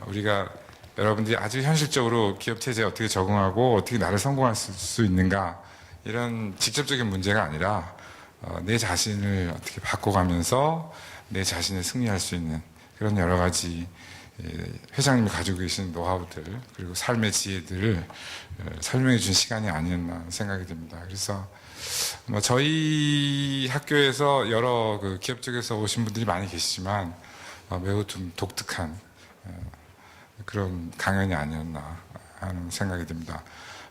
우리가 여러분들이 아주 현실적으로 기업 체제에 어떻게 적응하고 어떻게 나를 성공할 수 있는가 이런 직접적인 문제가 아니라 내 자신을 어떻게 바꿔가면서 내 자신을 승리할 수 있는 그런 여러 가지 회장님이 가지고 계신 노하우들 그리고 삶의 지혜들을 설명해 준 시간이 아니었나 생각이 듭니다. 그래서 뭐 저희 학교에서 여러 그 기업 쪽에서 오신 분들이 많이 계시지만 매우 좀 독특한 그런 강연이 아니었나 하는 생각이 듭니다.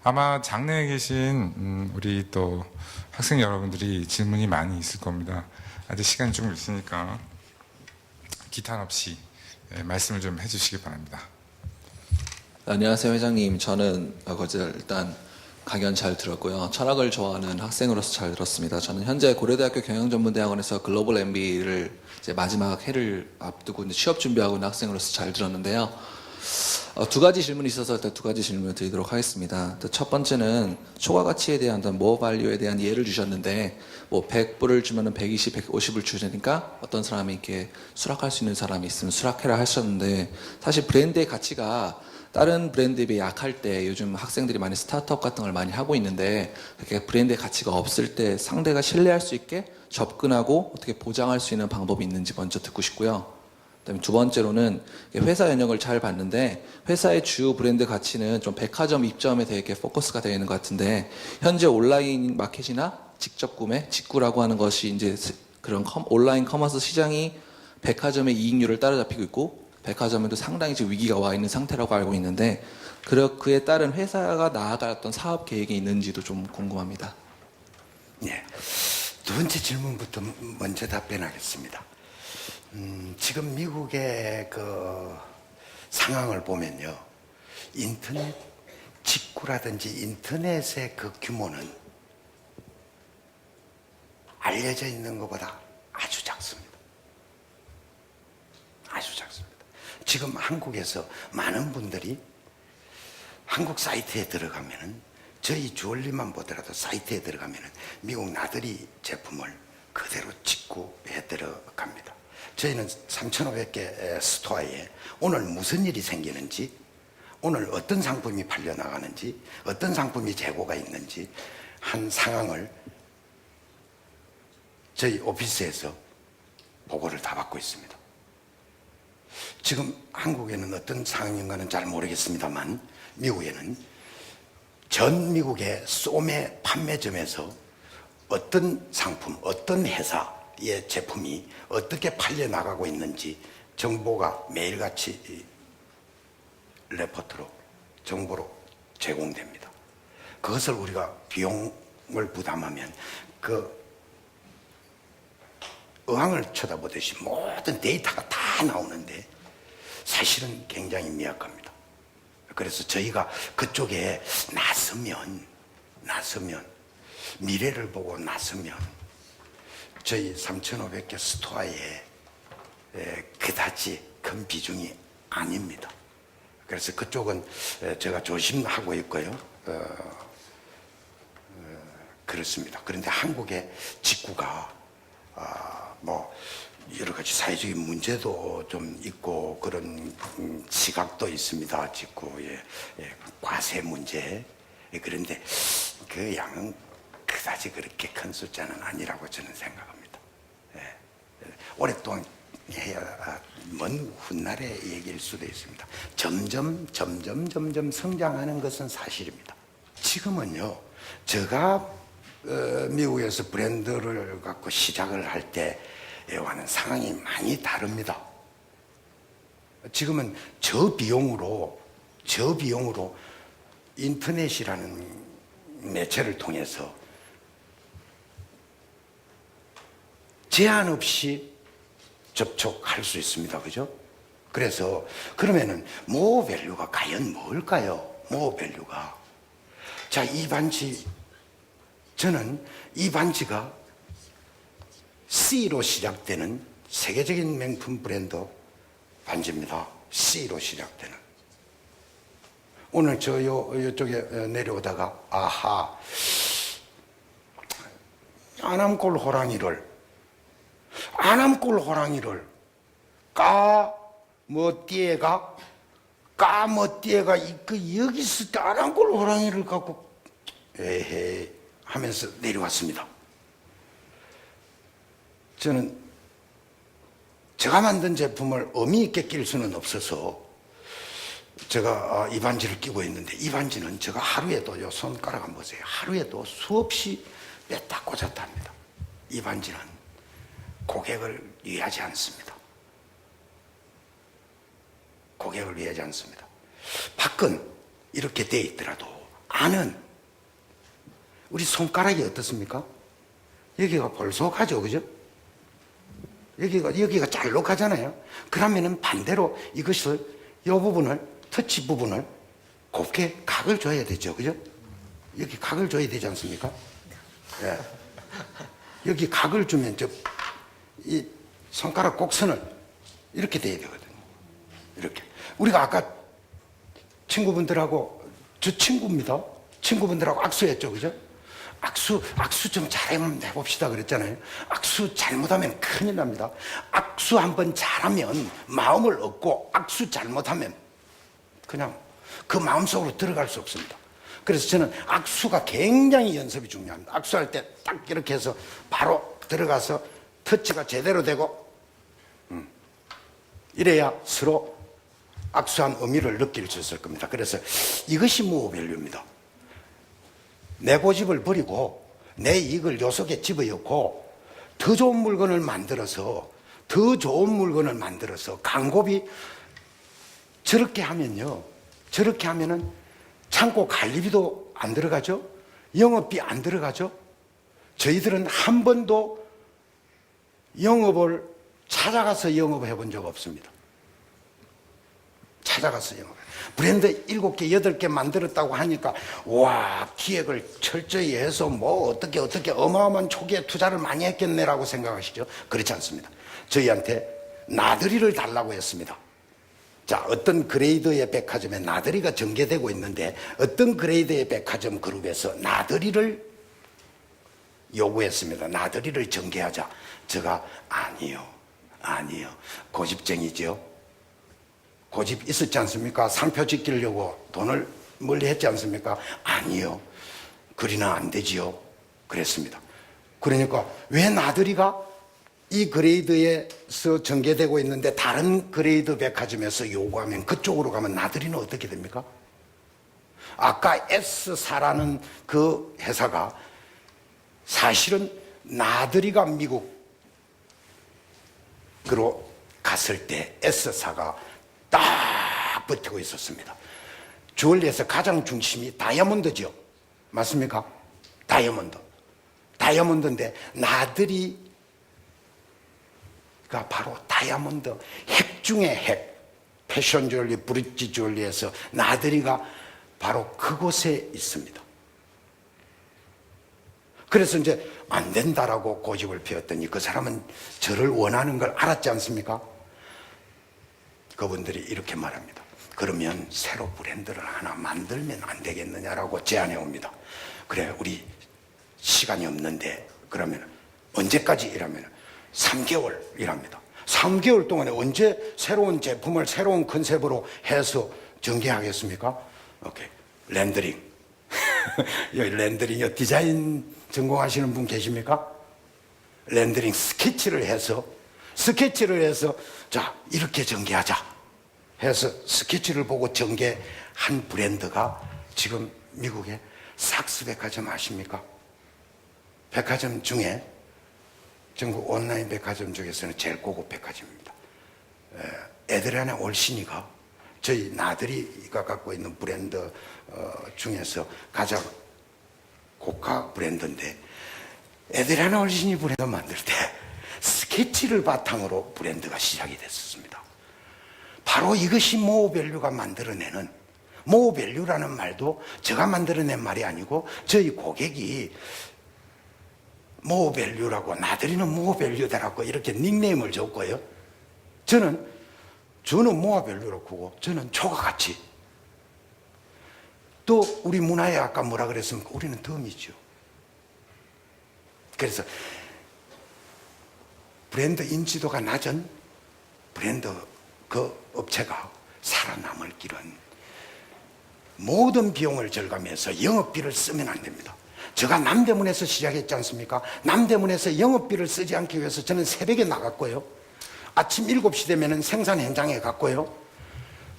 아마 장내에 계신 우리 또 학생 여러분들이 질문이 많이 있을 겁니다. 아직 시간이 좀 있으니까 기탄 없이 말씀을 좀 해주시기 바랍니다. 안녕하세요, 회장님. 저는 일단 강연 잘 들었고요. 철학을 좋아하는 학생으로서 잘 들었습니다. 저는 현재 고려대학교 경영전문대학원에서 글로벌 MBA를 이제 마지막 해를 앞두고 이제 취업 준비하고 있는 학생으로서 잘 들었는데요. 두 가지 질문이 있어서 일단 두 가지 질문을 드리도록 하겠습니다. 첫 번째는 초과 가치에 대한 모 밸류에 대한 예를 주셨는데 뭐 100불을 주면은 120, 150을 주니까 어떤 사람이 이렇게 수락할 수 있는 사람이 있으면 수락해라 하셨는데, 사실 브랜드의 가치가 다른 브랜드에 비해 약할 때 요즘 학생들이 많이 스타트업 같은 걸 많이 하고 있는데, 그렇게 브랜드의 가치가 없을 때 상대가 신뢰할 수 있게 접근하고 어떻게 보장할 수 있는 방법이 있는지 먼저 듣고 싶고요. 그다음에 두 번째로는 회사 연영을 잘 봤는데 회사의 주요 브랜드 가치는 좀 백화점 입점에 되게 포커스가 되어 있는 것 같은데, 현재 온라인 마켓이나 직접 구매, 직구라고 하는 것이 이제 그런 온라인 커머스 시장이 백화점의 이익률을 따라잡히고 있고 백화점에도 상당히 지금 위기가 와 있는 상태라고 알고 있는데, 그에 따른 회사가 나아갔던 사업 계획이 있는지도 좀 궁금합니다. 네. 두 번째 질문부터 먼저 답변하겠습니다. 지금 미국의 그 상황을 보면요. 인터넷 직구라든지 인터넷의 그 규모는 알려져 있는 것보다 아주 작습니다. 아주 작습니다. 지금 한국에서 많은 분들이 한국 사이트에 들어가면은 저희 주얼리만 보더라도 사이트에 들어가면은 미국 나들이 제품을 그대로 직구해 들어갑니다. 저희는 3,500개 스토어에 오늘 무슨 일이 생기는지, 오늘 어떤 상품이 팔려 나가는지, 어떤 상품이 재고가 있는지 한 상황을 저희 오피스에서 보고를 다 받고 있습니다. 지금 한국에는 어떤 상황인가는 잘 모르겠습니다만 미국에는 전 미국의 소매 판매점에서 어떤 상품, 어떤 회사의 제품이 어떻게 팔려 나가고 있는지 정보가 매일같이 레포트로 정보로 제공됩니다. 그것을 우리가 비용을 부담하면 그 어항을 쳐다보듯이 모든 데이터가 다 나오는데 사실은 굉장히 미약합니다. 그래서 저희가 그쪽에 나서면 미래를 보고 나서면 저희 3,500개 스토어에 그다지 큰 비중이 아닙니다. 그래서 그쪽은 제가 조심하고 있고요. 그렇습니다. 그런데 한국의 직구가 뭐 여러 가지 사회적인 문제도 좀 있고 그런 시각도 있습니다. 직구의 과세 문제. 그런데 그 양은 그다지 그렇게 큰 숫자는 아니라고 저는 생각합니다. 오랫동안 해야 먼 훗날의 얘기일 수도 있습니다. 점점 성장하는 것은 사실입니다. 지금은요, 제가 미국에서 브랜드를 갖고 시작을 할 때와는 상황이 많이 다릅니다. 지금은 저비용으로 인터넷이라는 매체를 통해서 제한 없이 접촉할 수 있습니다. 그죠? 그래서 그러면은 모어밸류가 과연 뭘까요? 모어밸류가. 자, 이 반지, 저는 이 반지가 C로 시작되는 세계적인 명품 브랜드 반지입니다. C로 시작되는. 오늘 저 요쪽에 내려오다가 아하, 아남골 호랑이를 까머띠에가 여기서 아남골 호랑이를 갖고 에헤 하면서 내려왔습니다. 저는 제가 만든 제품을 의미 있게 낄 수는 없어서 제가 이 반지를 끼고 있는데, 이 반지는 제가 하루에도 요 손가락 한번 보세요. 하루에도 수없이 뺐다 꽂았다 합니다. 이 반지는 고객을 위하지 않습니다. 고객을 위하지 않습니다. 밖은 이렇게 돼 있더라도 안은 우리 손가락이 어떻습니까? 여기가 볼속하죠, 그죠? 여기가 잘록하잖아요. 그러면은 반대로 이것을 이 부분을 터치 부분을 곱게 각을 줘야 되죠, 그죠? 여기 각을 줘야 되지 않습니까? 예. 여기 각을 주면 이 손가락 곡선을 이렇게 돼야 되거든요. 이렇게. 우리가 아까 친구분들하고, 저 친구입니다. 친구분들하고 악수했죠, 그죠? 악수 좀 잘하면 해봅시다 그랬잖아요. 악수 잘못하면 큰일 납니다. 악수 한번 잘하면 마음을 얻고, 악수 잘못하면 그냥 그 마음속으로 들어갈 수 없습니다. 그래서 저는 악수가 굉장히 연습이 중요합니다. 악수할 때 딱 이렇게 해서 바로 들어가서 터치가 제대로 되고, 이래야 서로 악수한 의미를 느낄 수 있을 겁니다. 그래서 이것이 모어밸류입니다. 내 고집을 버리고 내 이익을 요 속에 집어넣고 더 좋은 물건을 만들어서 광고비 저렇게 하면요, 저렇게 하면은 창고 관리비도 안 들어가죠. 영업비 안 들어가죠. 저희들은 한 번도 영업을 찾아가서 영업해 본 적 없습니다. 찾아가서 영업. 브랜드 7개, 8개 만들었다고 하니까 와, 기획을 철저히 해서 뭐 어떻게 어마어마한 초기에 투자를 많이 했겠네라고 생각하시죠? 그렇지 않습니다. 저희한테 나들이를 달라고 했습니다. 자, 어떤 그레이드의 백화점에 나들이가 전개되고 있는데 어떤 그레이드의 백화점 그룹에서 나들이를 요구했습니다. 나들이를 전개하자. 제가 아니요. 고집쟁이죠. 고집 있었지 않습니까? 상표 지키려고 돈을 멀리 했지 않습니까? 아니요. 그리는 안 되지요. 그랬습니다. 그러니까 왜 나들이가 이 그레이드에서 전개되고 있는데 다른 그레이드 백화점에서 요구하면 그쪽으로 가면 나들이는 어떻게 됩니까? 아까 S사라는 그 회사가 사실은 나들이가 미국으로 갔을 때 S사가 딱 버티고 있었습니다. 주얼리에서 가장 중심이 다이아몬드죠. 맞습니까? 다이아몬드인데 나들이가 바로 다이아몬드 핵 중의 핵. 패션 주얼리, 브릿지 주얼리에서 나들이가 바로 그곳에 있습니다. 그래서 이제 안 된다라고 고집을 피웠더니 그 사람은 저를 원하는 걸 알았지 않습니까? 그분들이 이렇게 말합니다. 그러면 새로 브랜드를 하나 만들면 안 되겠느냐라고 제안해 옵니다. 그래, 우리 시간이 없는데 그러면 언제까지 일하면 3개월 일합니다. 3개월 동안에 언제 새로운 제품을 새로운 컨셉으로 해서 전개하겠습니까? 오케이. 렌더링. 여기 렌더링, 디자인 전공하시는 분 계십니까? 렌더링 스케치를 해서 자, 이렇게 전개하자 해서 스케치를 보고 전개한 브랜드가 지금 미국의 삭스 백화점 아십니까? 백화점 중에 전국 온라인 백화점 중에서는 제일 고급 백화점입니다. 에드리아나 올시니가 저희 나들이가 갖고 있는 브랜드 중에서 가장 고가 브랜드인데 에드리아나 올시니 브랜드 만들 때 스케치를 바탕으로 브랜드가 시작이 됐었습니다. 바로 이것이 모어밸류가 만들어내는, 모어밸류라는 말도 제가 만들어낸 말이 아니고 저희 고객이 모어밸류라고, 나들이는 모어밸류다라고 이렇게 닉네임을 줬고요. 저는 모어밸류라고 하고 저는 초가가치. 또 우리 문화에 아까 뭐라 그랬습니까? 우리는 덤이죠. 그래서 브랜드 인지도가 낮은 브랜드 그 업체가 살아남을 길은 모든 비용을 절감해서 영업비를 쓰면 안 됩니다. 제가 남대문에서 시작했지 않습니까? 남대문에서 영업비를 쓰지 않기 위해서 저는 새벽에 나갔고요. 아침 7시 되면 생산 현장에 갔고요.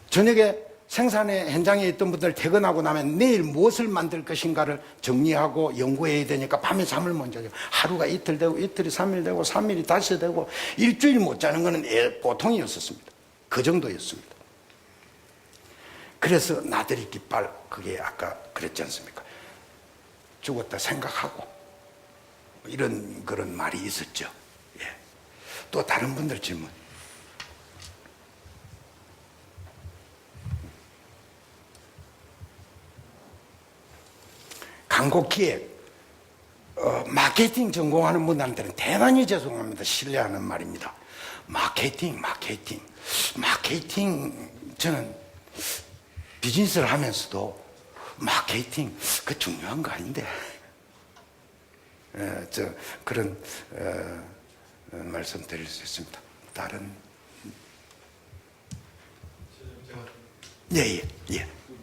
저녁에 생산의 현장에 있던 분들 퇴근하고 나면 내일 무엇을 만들 것인가를 정리하고 연구해야 되니까 밤에 잠을 못 자죠. 하루가 이틀 되고 이틀이 3일 되고 3일이 다시 되고 일주일 못 자는 것은 보통이었었습니다. 그 정도였습니다. 그래서 나들이 깃발, 그게 아까 그랬지 않습니까? 죽었다 생각하고 이런 그런 말이 있었죠. 예. 또 다른 분들 질문. 광고 기획, 마케팅 전공하는 분들한테는 대단히 죄송합니다. 신뢰하는 말입니다. 마케팅. 저는 비즈니스를 하면서도 마케팅, 그 중요한 거 아닌데. 그런 말씀 드릴 수 있습니다. 다른. 예.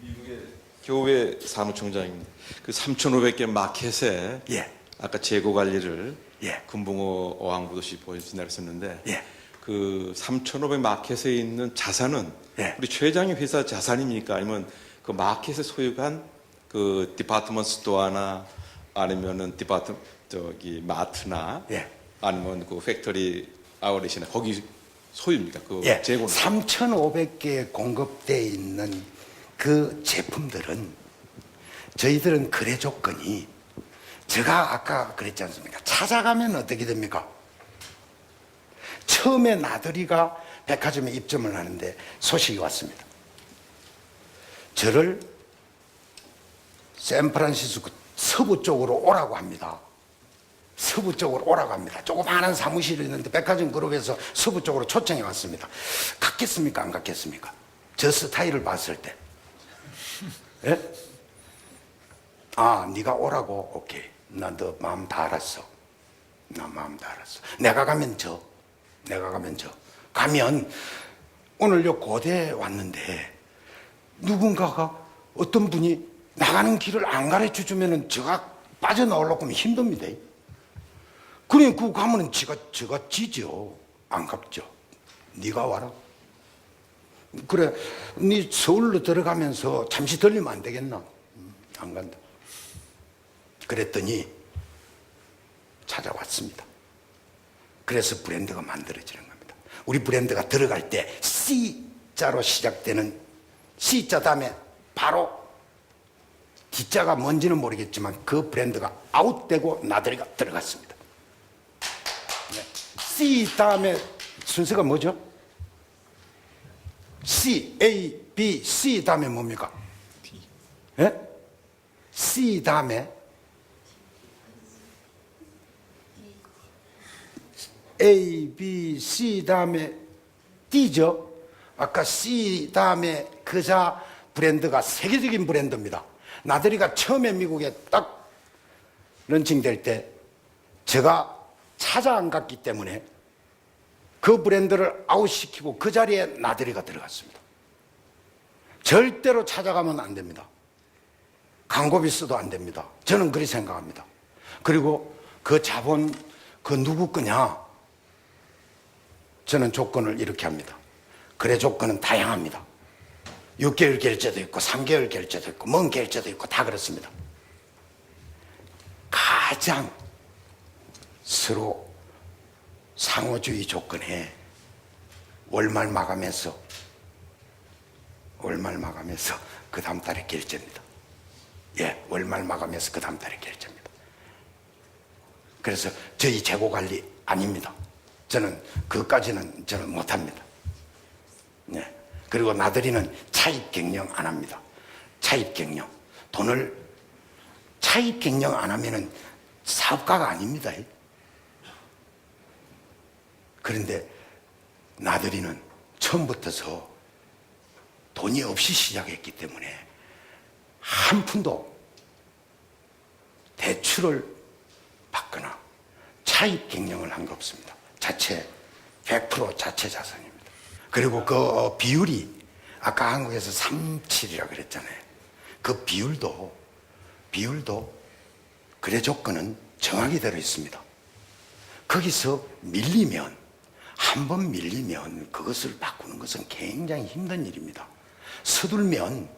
미국의 교회 사무총장입니다. 그 3,500개 마켓에 예. 아까 재고 관리를 예. 금붕어 어항부도시 보여준다고 했었는데 예. 그 3,500 마켓에 있는 자산은 예. 우리 최 회장님 회사 자산입니까? 아니면 그 마켓에 소유한 그 디파트먼트 스토어나 아니면은 마트나 예. 아니면 그 팩토리 아울렛이나 거기 소유입니까? 그 예. 재고는 3,500개 공급되어 있는 그 제품들은 저희들은 거래 조건이 제가 아까 그랬지 않습니까? 찾아가면 어떻게 됩니까? 처음에 나들이가 백화점에 입점을 하는데 소식이 왔습니다. 저를 샌프란시스코 서부 쪽으로 오라고 합니다. 서부 쪽으로 오라고 합니다. 조그마한 사무실이 있는데 백화점 그룹에서 서부 쪽으로 초청이 왔습니다. 갔겠습니까? 안 갔겠습니까? 저 스타일을 봤을 때. 예? 아, 네가 오라고? 오케이. 나 너 마음 다 알았어. 나 마음 다 알았어. 내가 가면 져. 내가 가면 져. 가면 오늘 요 고대에 왔는데 누군가가 어떤 분이 나가는 길을 안 가르쳐 주면은 제가 빠져나오려고 하면 힘듭니다. 그러니 그 가면은 제가 지죠. 안 갔죠. 네가 와라. 그래, 네 서울로 들어가면서 잠시 들리면 안 되겠나? 안 간다. 그랬더니 찾아왔습니다. 그래서 브랜드가 만들어지는 겁니다. 우리 브랜드가 들어갈 때 C자로 시작되는 C자 다음에 바로 D자가 뭔지는 모르겠지만 그 브랜드가 아웃되고 나들이가 들어갔습니다. 네. C 다음에 순서가 뭐죠? C, A, B, C 다음에 뭡니까? D. 예? C 다음에 A, B, C 다음에 D죠. 아까 C 다음에 그자 브랜드가 세계적인 브랜드입니다. 나들이가 처음에 미국에 딱 런칭될 때 제가 찾아 안 갔기 때문에 그 브랜드를 아웃시키고 그 자리에 나들이가 들어갔습니다. 절대로 찾아가면 안 됩니다. 광고비 써도 안 됩니다. 저는 그렇게 생각합니다. 그리고 그 자본 그 누구 거냐? 저는 조건을 이렇게 합니다. 거래 조건은 다양합니다. 6개월 결제도 있고 3개월 결제도 있고 먼 결제도 있고 다 그렇습니다. 가장 서로 상호주의 조건에 월말 마감해서 그 다음 달에 결제입니다. 예, 월말 마감해서 그 다음 달에 결제입니다. 그래서 저희 재고 관리 아닙니다. 저는 그것까지는 저는 못합니다. 네. 그리고 나들이는 차입 경영 안 합니다. 차입 경영. 차입 경영 안 하면은 사업가가 아닙니다. 그런데 나들이는 처음부터서 돈이 없이 시작했기 때문에 한 푼도 대출을 받거나 차입 경영을 한 거 없습니다. 100% 자체 자산입니다. 그리고 그 비율이 아까 한국에서 37이라고 그랬잖아요. 그 비율도 거래 조건은 정확히 들어 있습니다. 거기서 밀리면 한 번 밀리면 그것을 바꾸는 것은 굉장히 힘든 일입니다. 서둘면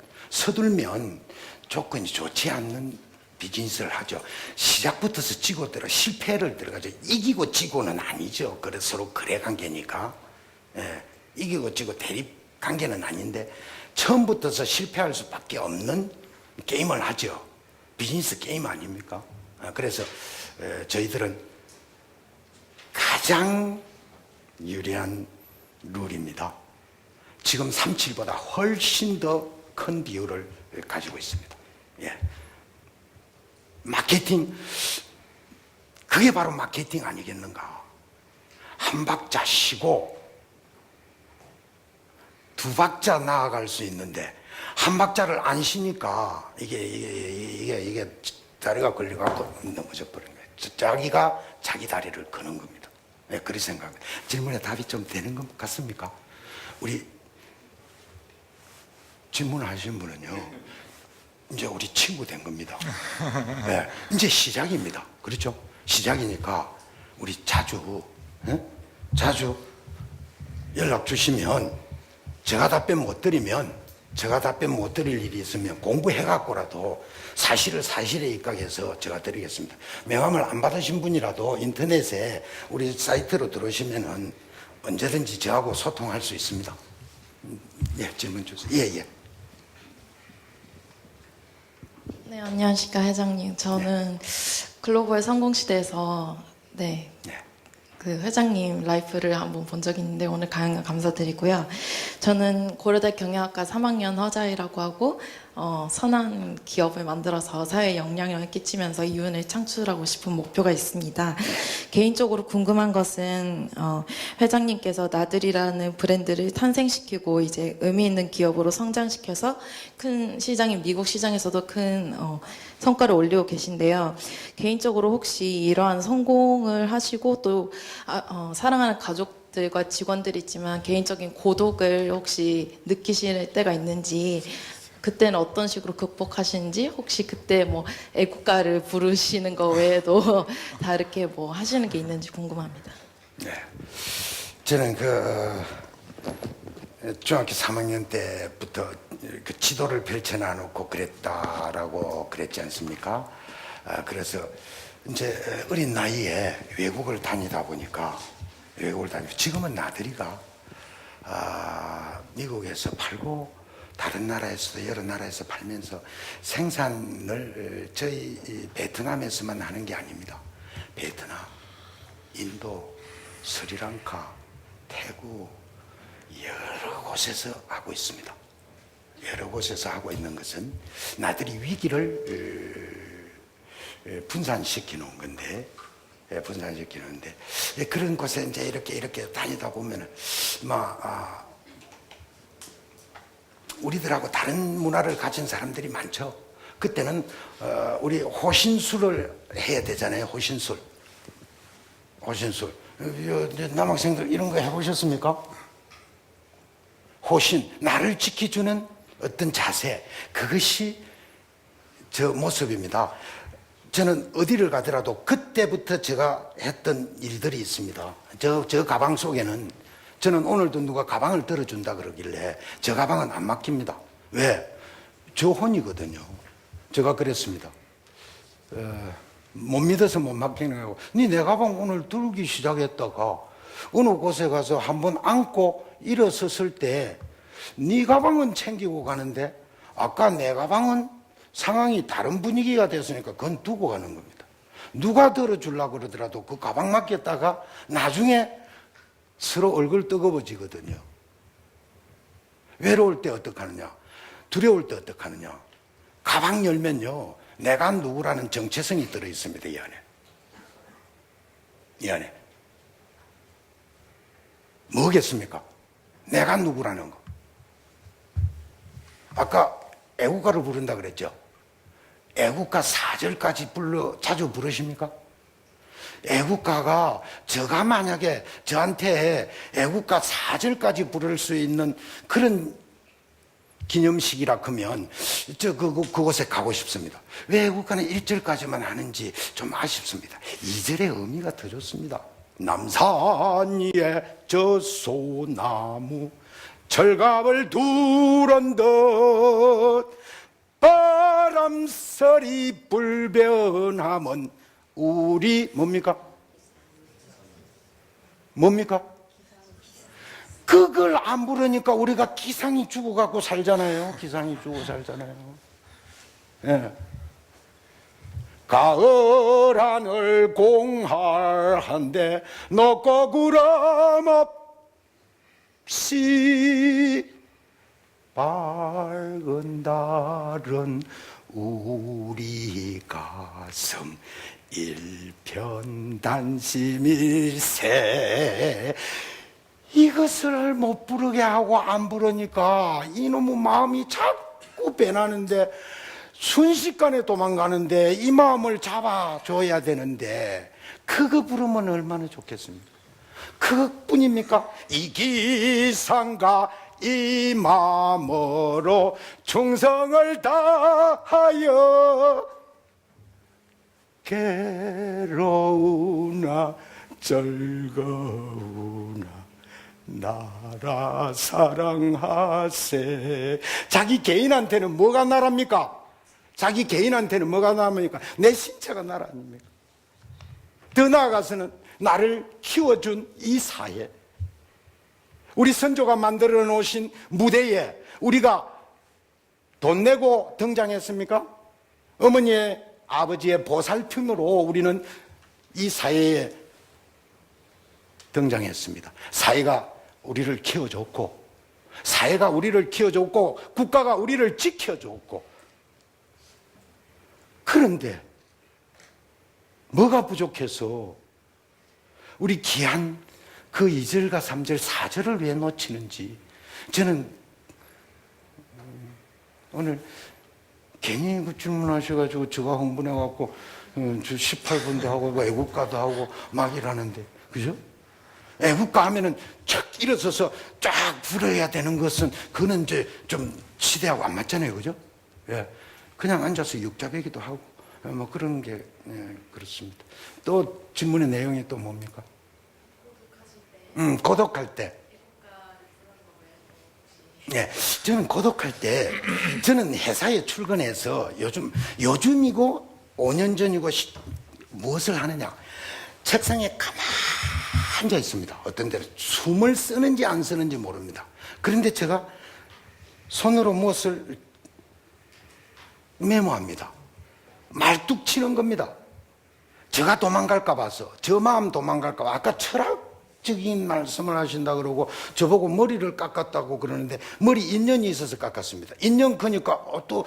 조건이 좋지 않는 비즈니스를 하죠. 시작부터서 지고 실패를 들어가죠. 이기고 지고는 아니죠. 그래서 서로 거래 관계니까. 예, 이기고 지고 대립 관계는 아닌데 처음부터서 실패할 수밖에 없는 게임을 하죠. 비즈니스 게임 아닙니까? 그래서 저희들은 가장 유리한 룰입니다. 지금 37보다 훨씬 더 큰 비율을 가지고 있습니다. 예. 마케팅, 그게 바로 마케팅 아니겠는가? 한 박자 쉬고 두 박자 나아갈 수 있는데 한 박자를 안 쉬니까 이게 다리가 걸려갖고 넘어져 버린 거예요. 자기가 자기 다리를 거는 겁니다. 네, 그렇게 생각합니다. 질문에 답이 좀 되는 것 같습니까? 우리 질문하신 분은요, 이제 우리 친구 된 겁니다. 네, 이제 시작입니다. 그렇죠? 시작이니까 우리 자주 연락 주시면 제가 답변 못 드릴 일이 있으면 공부해갖고라도 사실에 입각해서 제가 드리겠습니다. 명함을 안 받으신 분이라도 인터넷에 우리 사이트로 들어오시면은 언제든지 저하고 소통할 수 있습니다. 예, 질문 주세요. 예. 네, 안녕하십니까 회장님. 저는 글로벌 성공시대에서 그 회장님 라이프를 한번 본 적이 있는데 오늘 강연 감사드리고요. 저는 고려대 경영학과 3학년 허자이라고 하고 선한 기업을 만들어서 사회에 영향력을 끼치면서 이윤을 창출하고 싶은 목표가 있습니다. 개인적으로 궁금한 것은 회장님께서 나들이라는 브랜드를 탄생시키고 이제 의미 있는 기업으로 성장시켜서 큰 시장인 미국 시장에서도 큰 성과를 올리고 계신데요. 개인적으로 혹시 이러한 성공을 하시고 또 사랑하는 가족들과 직원들이 있지만 개인적인 고독을 혹시 느끼실 때가 있는지, 그때는 어떤 식으로 극복하시는지, 혹시 그때 뭐 애국가를 부르시는 거 외에도 다 이렇게 뭐 하시는 게 있는지 궁금합니다. 네. 저는 중학교 3학년 때부터 그 지도를 펼쳐놔놓고 그랬다라고 그랬지 않습니까? 그래서 이제 어린 나이에 외국을 다니다 보니까 지금은 나들이가 미국에서 팔고 다른 나라에서도 여러 나라에서 팔면서 생산을 저희 베트남에서만 하는 게 아닙니다. 베트남, 인도, 스리랑카, 태국 여러 곳에서 하고 있습니다. 여러 곳에서 하고 있는 것은 나들이 위기를 분산시켜 놓은 건데, 그런 곳에 이제 이렇게 다니다 보면은 우리들하고 다른 문화를 가진 사람들이 많죠. 그때는 우리 호신술을 해야 되잖아요. 호신술. 남학생들 이런 거 해보셨습니까? 호신, 나를 지켜주는 어떤 자세, 그것이 저 모습입니다. 저는 어디를 가더라도 그때부터 제가 했던 일들이 있습니다. 저 가방 속에는, 저는 오늘도 누가 가방을 들어준다 그러길래 저 가방은 안 맡깁니다. 왜? 저 혼이거든요. 제가 그랬습니다. 못 믿어서 못 맡기는 거고, 내 가방 오늘 들기 시작했다가 어느 곳에 가서 한번 앉고 일어섰을 때 네 가방은 챙기고 가는데 아까 내 가방은 상황이 다른 분위기가 됐으니까 그건 두고 가는 겁니다. 누가 들어주려고 그러더라도 그 가방 맡겼다가 나중에 서로 얼굴 뜨거워지거든요. 외로울 때 어떡하느냐, 두려울 때 어떡하느냐. 가방 열면요, 내가 누구라는 정체성이 들어있습니다. 이 안에 뭐겠습니까? 내가 누구라는 거. 아까 애국가를 부른다 그랬죠. 애국가 4절까지 자주 부르십니까? 애국가가, 제가 만약에 저한테 애국가 4절까지 부를 수 있는 그런 기념식이라 하면 그곳에 가고 싶습니다. 왜 애국가는 1절까지만 하는지 좀 아쉽습니다. 2절의 의미가 더 좋습니다. 남산 위에 저 소나무 철갑을 두른 듯 바람소리 불변하면 우리 뭡니까? 그걸 안 부르니까 우리가 기상이 죽어갖고 살잖아요. 예. 가을 하늘 공활한데 높고 구름 없이 밝은 달은 우리 가슴 일편단심일세. 이것을 못 부르게 하고 안 부르니까 이놈의 마음이 자꾸 변하는데, 순식간에 도망가는데 이 마음을 잡아줘야 되는데 그거 부르면 얼마나 좋겠습니까? 그것뿐입니까? 이 기상가 이 마음으로 충성을 다하여 괴로우나 즐거우나 나라 사랑하세. 자기 개인한테는 뭐가 나랍니까? 내 신체가 나라 아닙니까? 더 나아가서는 나를 키워준 이 사회, 우리 선조가 만들어 놓으신 무대에 우리가 돈 내고 등장했습니까? 어머니의 아버지의 보살핌으로 우리는 이 사회에 등장했습니다. 사회가 우리를 키워줬고, 사회가 우리를 키워줬고, 국가가 우리를 지켜줬고. 그런데 뭐가 부족해서 우리 귀한 그 2절과 3절, 4절을 왜 놓치는지 저는 오늘 괜히 그 질문하셔가지고 제가 흥분해갖고 저 18분도 하고 애국가도 하고 막 이러는데, 그죠? 애국가 하면은 쫙 일어서서 쫙 불어야 되는 것은 그는 이제 좀 시대하고 안 맞잖아요, 그죠? 예. 그냥 앉아서 육자배기도 하고 뭐 그런 게 그렇습니다. 또 질문의 내용이 또 뭡니까? 고독할 때. 예, 저는 고독할 때, 저는 회사에 출근해서 요즘이고 5년 전이고 무엇을 하느냐. 책상에 가만히 앉아 있습니다. 어떤 데는 숨을 쓰는지 안 쓰는지 모릅니다. 그런데 제가 손으로 무엇을 메모합니다. 말뚝 치는 겁니다. 제가 도망갈까 봐서, 저 마음 도망갈까 봐. 아까 철학적인 말씀을 하신다 그러고 저보고 머리를 깎았다고 그러는데 머리 인연이 있어서 깎았습니다. 인연 크니까 또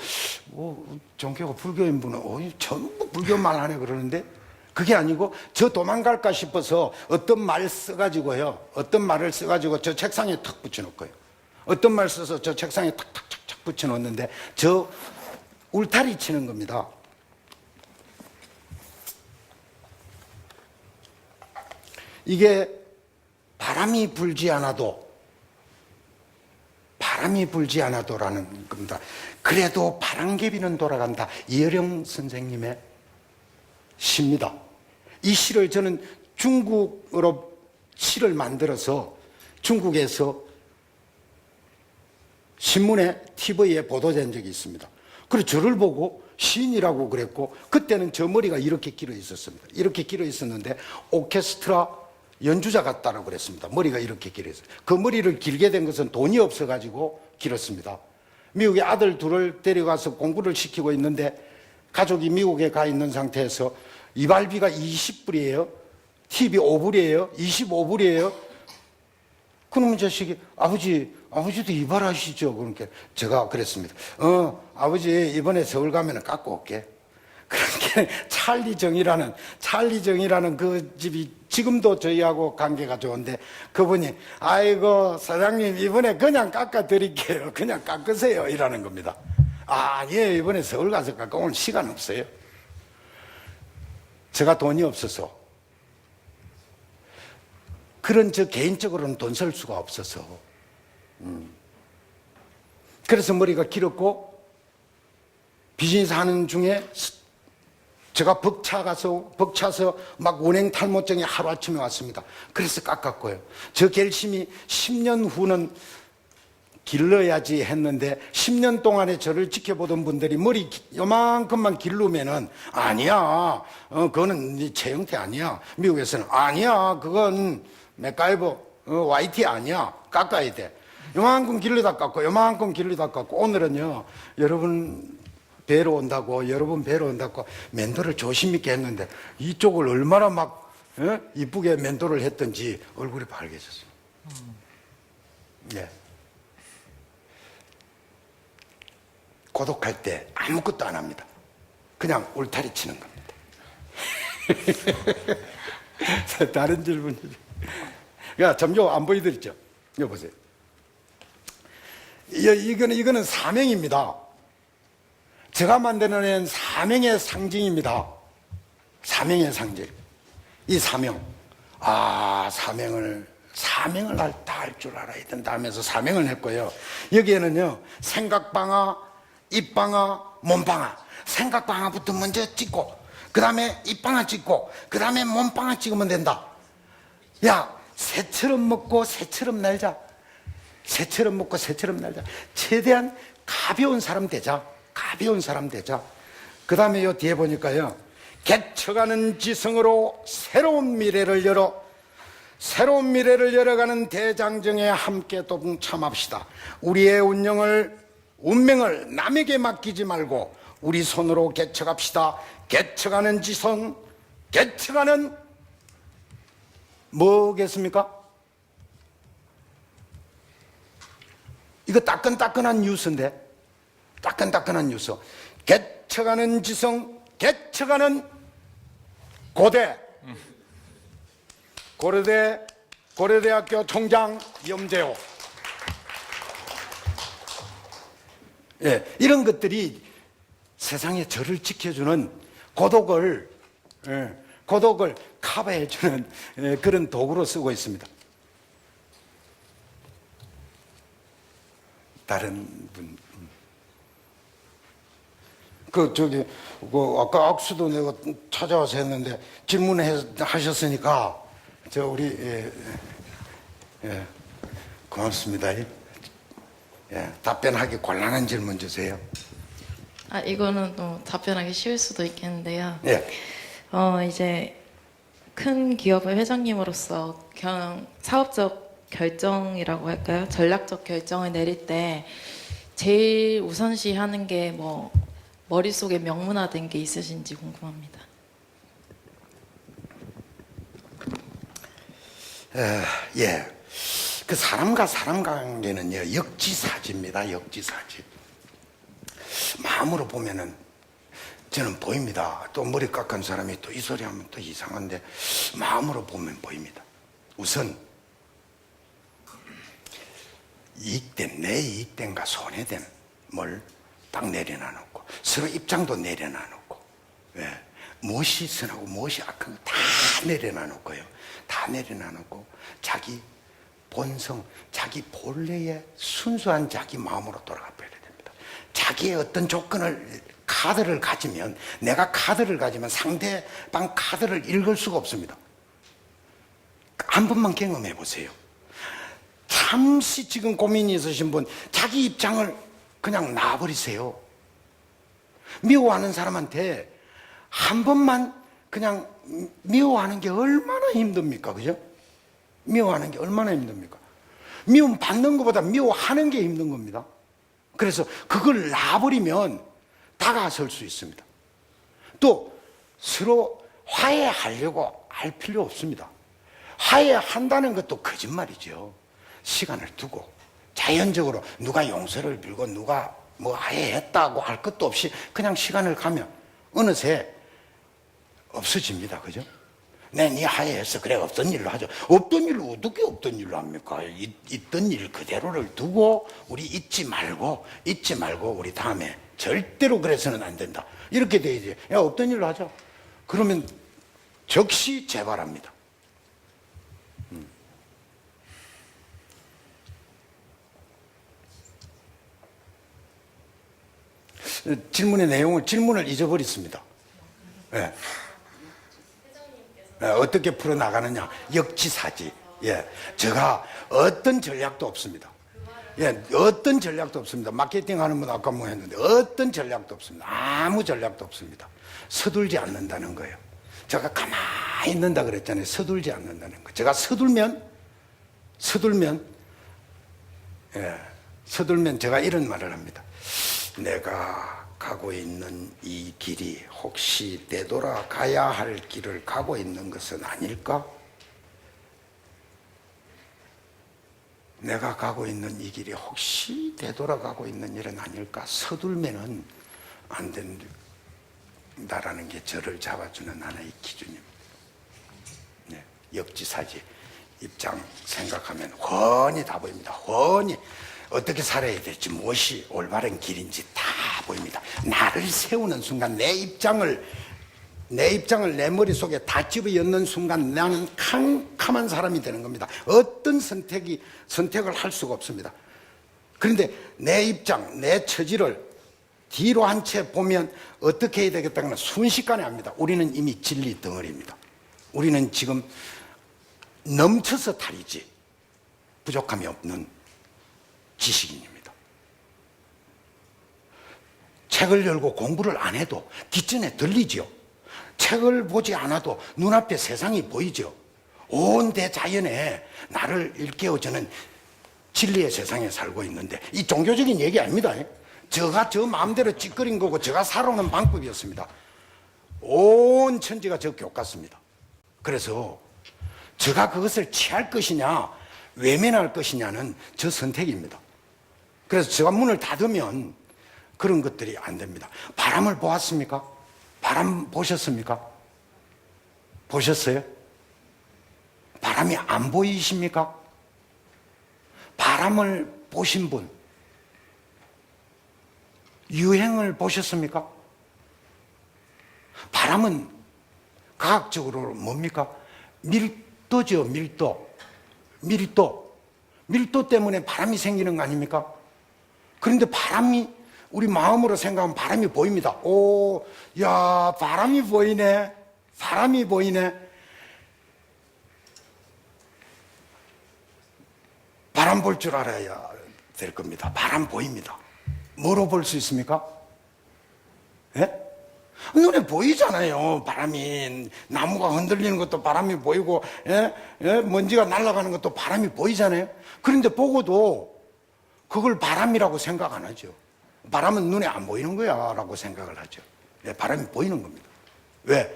종교가 불교인 분은 전부 불교 말 하네 그러는데, 그게 아니고 저 도망갈까 싶어서 어떤 말 써가지고요, 어떤 말을 써가지고 저 책상에 탁 붙여놓고요, 어떤 말 써서 저 책상에 탁탁탁탁 붙여놓는데 저 울타리 치는 겁니다. 이게 바람이 불지 않아도라는 겁니다. 그래도 바람개비는 돌아간다. 이어령 선생님의 시입니다. 이 시를 저는 중국어로 시를 만들어서 중국에서 신문에 TV에 보도된 적이 있습니다. 그래서 저를 보고 시인이라고 그랬고, 그때는 저 머리가 이렇게 길어 있었습니다. 이렇게 길어 있었는데 오케스트라 연주자 같다라고 그랬습니다. 머리가 이렇게 길어 있어요. 그 머리를 길게 된 것은 돈이 없어가지고 길었습니다. 미국에 아들 둘을 데려가서 공부를 시키고 있는데 가족이 미국에 가 있는 상태에서 이발비가 20불이에요. TV 5불이에요. 25불이에요. 그러면 자식이 아버지도 이발하시죠? 그러니까 제가 그랬습니다. 아버지 이번에 서울 가면 깎고 올게. 그렇게 찰리 정이라는 그 집이 지금도 저희하고 관계가 좋은데, 그분이 아이고 사장님 이번에 그냥 깎아 드릴게요. 그냥 깎으세요. 이라는 겁니다. 예, 이번에 서울 가서 깎아 오늘 시간 없어요. 제가 돈이 없어서, 그런 저 개인적으로는 돈 쓸 수가 없어서, 그래서 머리가 길었고 비즈니스 하는 중에 제가 벅차서 막 운행 탈모증이 하루아침에 왔습니다. 그래서 깎았고요. 저 결심이 10년 후는 길러야지 했는데 10년 동안에 저를 지켜보던 분들이 머리 요만큼만 기르면은 아니야, 그거는 최영태 아니야. 미국에서는 아니야, 그건 맥가이버 YT 아니야, 깎아야 돼. 요만큼 길러다 깎고 요만큼 길러다 깎고, 오늘은요 여러분 뵈러 온다고 멘토를 조심 있게 했는데 이쪽을 얼마나 막 이쁘게 멘토를 했던지 얼굴이 빨개졌어요. 예. 고독할 때 아무것도 안 합니다. 그냥 울타리 치는 겁니다. 다른 질문이죠. 야, 점점 안 보이드렸죠? 이거 보세요. 이거는 사명입니다. 제가 만들어낸 사명의 상징입니다. 사명의 상징. 이 사명. 사명을 다 할 줄 알아야 된다 하면서 사명을 했고요. 여기에는요, 생각방아, 입방아, 몸방아. 생각방아부터 먼저 찍고, 그 다음에 입방아 찍고, 그 다음에 몸방아 찍으면 된다. 야, 새처럼 먹고 새처럼 날자. 새처럼 먹고 새처럼 날자. 최대한 가벼운 사람 되자. 그 다음에 요 뒤에 보니까요, 개척하는 지성으로 새로운 미래를 열어가는 대장정에 함께 동참합시다. 우리의 운명을 남에게 맡기지 말고 우리 손으로 개척합시다. 개척하는 지성, 개척하는 뭐겠습니까? 이거 따끈따끈한 뉴스인데, 따끈따끈한 뉴스. 개척하는 지성, 개척하는 고대. 고려대학교 총장 염재호. 예, 이런 것들이 세상에 저를 지켜주는 고독을 커버해주는 그런 도구로 쓰고 있습니다. 다른 분. 아까 악수도 내가 찾아와서 했는데 질문하셨으니까, 고맙습니다. 답변하기 곤란한 질문 주세요. 이거는 또 답변하기 쉬울 수도 있겠는데요. 예. 이제 큰 기업의 회장님으로서 사업적 결정이라고 할까요? 전략적 결정을 내릴 때 제일 우선시하는 게 뭐 머릿속에 명문화된 게 있으신지 궁금합니다. 예. 그 사람과 사람 관계는요, 역지사지입니다. 역지사지. 마음으로 보면은 저는 보입니다. 또 머리 깎은 사람이 또 이 소리 하면 또 이상한데 마음으로 보면 보입니다. 우선 이익된, 내 이익된과 손해됨을 딱 내려놔놓고 서로 입장도 내려놔놓고, 무엇이 선하고 무엇이 악한 거 다 내려놔놓고요. 다 내려놔놓고 자기 본성, 자기 본래의 순수한 자기 마음으로 돌아가 버려야 됩니다. 자기의 어떤 카드를 가지면, 내가 카드를 가지면 상대방 카드를 읽을 수가 없습니다. 한 번만 경험해 보세요. 잠시 지금 고민이 있으신 분, 자기 입장을 그냥 놔버리세요. 미워하는 사람한테 한 번만 그냥 미워하는 게 얼마나 힘듭니까? 그죠? 미워하는 게 얼마나 힘듭니까? 미움 받는 것보다 미워하는 게 힘든 겁니다. 그래서 그걸 놔버리면 다가설 수 있습니다. 또 서로 화해하려고 할 필요 없습니다. 화해한다는 것도 거짓말이죠. 시간을 두고 자연적으로 누가 용서를 빌고 누가 뭐 화해했다고 할 것도 없이 그냥 시간을 가면 어느새 없어집니다. 그죠? 네 화해했어. 그래, 없던 일로 하죠. 없던 일로 어떻게 없던 일로 합니까? 있던 일 그대로를 두고 우리 잊지 말고 우리 다음에 절대로 그래서는 안 된다. 이렇게 돼야지. 야, 없던 일로 하자. 그러면 즉시 재발합니다. 질문의 내용을, 질문을 잊어버렸습니다. 예. 어떻게 풀어나가느냐. 역지사지. 예. 제가 어떤 전략도 없습니다. 예. 어떤 전략도 없습니다. 마케팅 하는 분 아까 뭐 했는데 어떤 전략도 없습니다. 아무 전략도 없습니다. 서둘지 않는다는 거예요. 제가 가만히 있는다 그랬잖아요. 서둘지 않는다는 거. 제가 서둘면 제가 이런 말을 합니다. 내가 가고 있는 이 길이 혹시 되돌아가야 할 길을 가고 있는 것은 아닐까? 내가 가고 있는 이 길이 혹시 되돌아가고 있는 일은 아닐까? 서둘면은 안 된다라는 게 저를 잡아주는 하나의 기준입니다. 네, 역지사지. 입장 생각하면 훤히 다 보입니다. 훤히 어떻게 살아야 될지, 무엇이 올바른 길인지 다 보입니다. 나를 세우는 순간, 내 입장을 내 머릿속에 다 집어넣는 순간 나는 캄캄한 사람이 되는 겁니다. 어떤 선택을 할 수가 없습니다. 그런데 내 입장, 내 처지를 뒤로 한 채 보면 어떻게 해야 되겠다는 건 순식간에 압니다. 우리는 이미 진리 덩어리입니다. 우리는 지금 넘쳐서 탈이지 부족함이 없는 지식인입니다. 책을 열고 공부를 안 해도 뒷전에 들리지요. 책을 보지 않아도 눈앞에 세상이 보이죠. 온 대자연에 나를 일깨워주는 진리의 세상에 살고 있는데, 이 종교적인 얘기 아닙니다. 제가 저 마음대로 찌꺼린 거고 제가 살아오는 방법이었습니다. 온 천지가 저 교과서입니다. 그래서 제가 그것을 취할 것이냐 외면할 것이냐는 저 선택입니다. 그래서 제가 문을 닫으면 그런 것들이 안 됩니다. 바람을 보았습니까? 바람 보셨습니까? 보셨어요? 바람이 안 보이십니까? 바람을 보신 분, 유행을 보셨습니까? 바람은 과학적으로 뭡니까? 밀도죠, 밀도. 밀도 때문에 바람이 생기는 거 아닙니까? 그런데 바람이 우리 마음으로 생각하면 바람이 보입니다. 오, 야, 바람이 보이네. 바람이 보이네. 바람 볼 줄 알아야 될 겁니다. 바람 보입니다. 뭐로 볼 수 있습니까? 예? 눈에 보이잖아요. 바람이, 나무가 흔들리는 것도 바람이 보이고, 먼지가 날아가는 것도 바람이 보이잖아요. 그런데 보고도 그걸 바람이라고 생각 안 하죠. 바람은 눈에 안 보이는 거야 라고 생각을 하죠. 바람이 보이는 겁니다. 왜?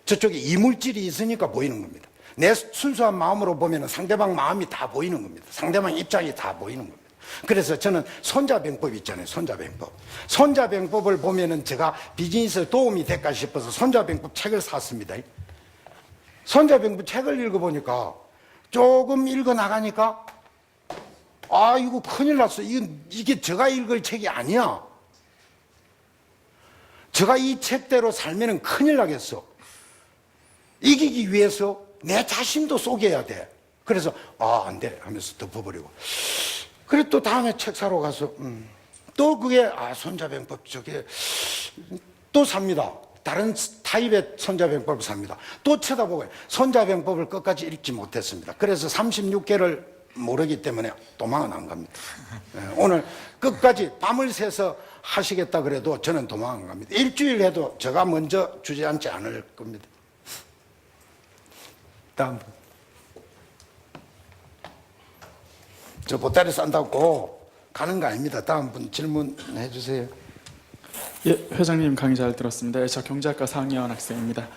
저쪽에 이물질이 있으니까 보이는 겁니다. 내 순수한 마음으로 보면 상대방 마음이 다 보이는 겁니다. 상대방 입장이 다 보이는 겁니다. 그래서 저는 손자병법 있잖아요. 손자병법. 손자병법을 보면은 제가 비즈니스에 도움이 될까 싶어서 손자병법 책을 샀습니다. 손자병법 책을 읽어보니까 조금 읽어나가니까 아, 이거 큰일 났어. 이게 제가 읽을 책이 아니야. 제가 이 책대로 살면은 큰일 나겠어. 이기기 위해서 내 자신도 속여야 돼. 그래서, 아, 안 돼. 하면서 덮어버리고. 그래, 또 다음에 책 사러 가서, 또 그게, 아, 손자병법 저게, 또 삽니다. 다른 타입의 손자병법을 삽니다. 또 쳐다보고, 손자병법을 끝까지 읽지 못했습니다. 그래서 36개를 모르기 때문에 도망은 안 갑니다. 오늘 끝까지 밤을 새서 하시겠다 그래도 저는 도망 안 갑니다. 일주일 해도 제가 먼저 주저앉지 않을 겁니다. 다음 분. 저 보따리 싼다고 가는 거 아닙니다. 다음 분 질문해 주세요. 예, 회장님 강의 잘 들었습니다. 저 경제학과 4학년 학생입니다.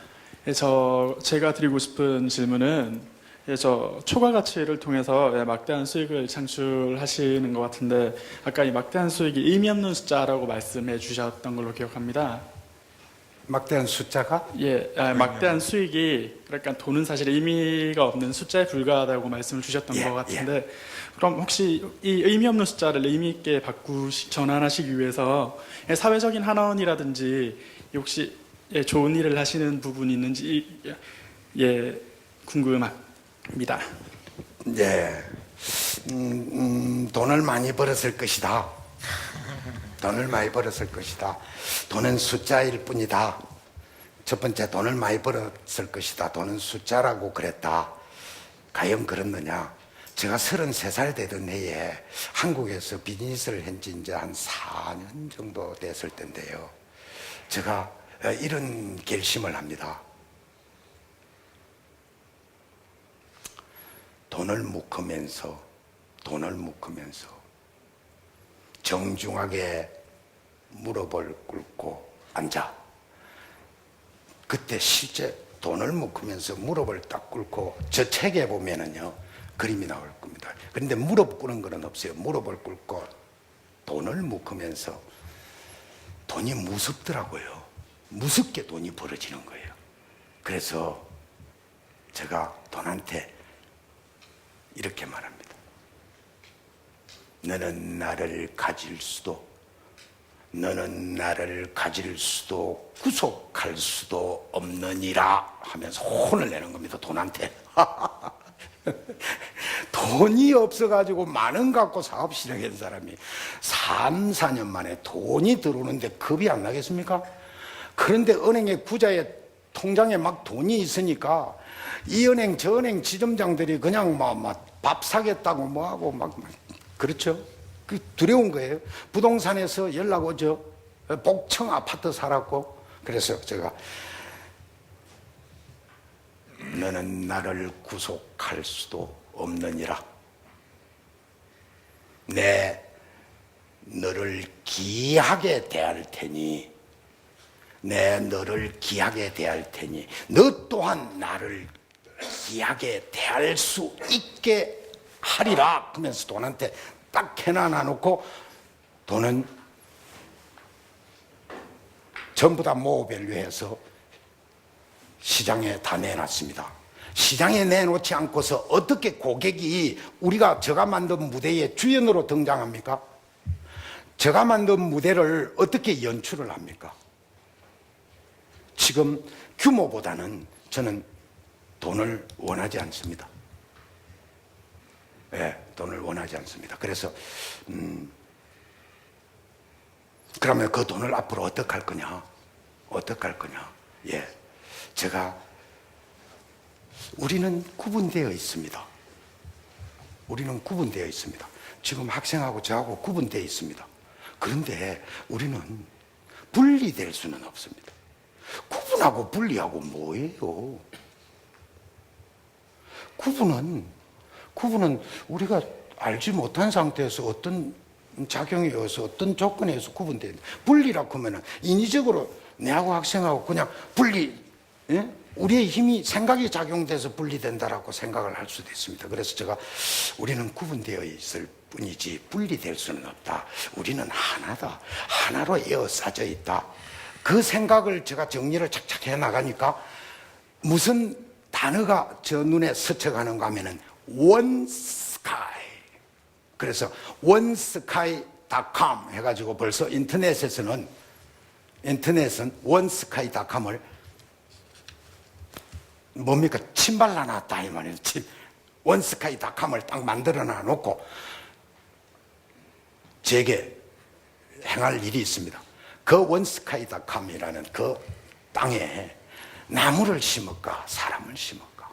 제가 드리고 싶은 질문은 저 초과 가치를 통해서 막대한 수익을 창출하시는 것 같은데 아까 이 막대한 수익이 의미 없는 숫자라고 말씀해 주셨던 걸로 기억합니다. 막대한 숫자가? 예, 막대한 수익이 그러니까 돈은 사실 의미가 없는 숫자에 불과하다고 말씀을 주셨던 것 같은데 그럼 혹시 이 의미 없는 숫자를 의미 있게 전환하시기 위해서 사회적인 한원이라든지 혹시 좋은 일을 하시는 부분이 있는지 궁금합니다. 네. 돈을 많이 벌었을 것이다. 돈을 많이 벌었을 것이다. 돈은 숫자일 뿐이다. 첫 번째, 돈을 많이 벌었을 것이다. 돈은 숫자라고 그랬다. 과연 그렇느냐? 제가 33살 되던 해에 한국에서 비즈니스를 한 지 이제 한 4년 정도 됐을 텐데요. 제가 이런 결심을 합니다. 돈을 묶으면서 정중하게 무릎을 꿇고 앉아. 그때 실제 돈을 묶으면서 무릎을 딱 꿇고 저 책에 보면은요 그림이 나올 겁니다. 그런데 무릎 꿇는 거는 없어요. 무릎을 꿇고 돈을 묶으면서 돈이 무섭더라고요. 무섭게 돈이 벌어지는 거예요. 그래서 제가 돈한테 이렇게 말합니다. 너는 나를 가질 수도 구속할 수도 없느니라 하면서 혼을 내는 겁니다. 돈한테. 돈이 없어가지고 만 원 갖고 사업 시작한 사람이 3, 4년 만에 돈이 들어오는데 겁이 안 나겠습니까? 그런데 은행의 구자의 통장에 막 돈이 있으니까 이 은행 저 은행 지점장들이 그냥 막 밥 사겠다고 뭐하고 막 그렇죠? 그 두려운 거예요. 부동산에서 연락 오죠. 복층 아파트 살았고. 그래서 제가 너는 나를 구속할 수도 없느니라. 내 너를 귀하게 대할 테니 너 또한 나를 귀하게 대할 수 있게 하리라 하면서 돈한테 딱 해놔 놓고 돈은 전부 다 모밸류해서 시장에 다 내놨습니다. 시장에 내놓지 않고서 어떻게 고객이 우리가 제가 만든 무대에 주연으로 등장합니까? 제가 만든 무대를 어떻게 연출을 합니까? 지금 규모보다는 저는 돈을 원하지 않습니다. 예, 돈을 원하지 않습니다. 그래서 그러면 그 돈을 앞으로 어떻게 할 거냐? 어떻게 할 거냐? 예, 우리는 구분되어 있습니다. 우리는 구분되어 있습니다. 지금 학생하고 저하고 구분되어 있습니다. 그런데 우리는 분리될 수는 없습니다. 구분하고 분리하고 뭐예요? 구분은 우리가 알지 못한 상태에서 어떤 작용에 의해서 어떤 조건에 의해서 구분된다. 분리라고 하면은 인위적으로 내하고 학생하고 그냥 분리, 예? 우리의 힘이 생각이 작용돼서 분리된다라고 생각을 할 수도 있습니다. 그래서 우리는 구분되어 있을 뿐이지 분리될 수는 없다. 우리는 하나다. 하나로 에워싸져 있다. 그 생각을 제가 정리를 착착 해 나가니까 무슨 단어가 저 눈에 스쳐가는가 하면은 one sky. 그래서 onesky.com 해가지고 벌써 인터넷은 onesky.com을 뭡니까? 침발라놨다 이 말이에요. onesky.com을 딱 만들어 놔놓고 제게 행할 일이 있습니다. 그 onesky.com이라는 그 땅에 나무를 심을까 사람을 심을까?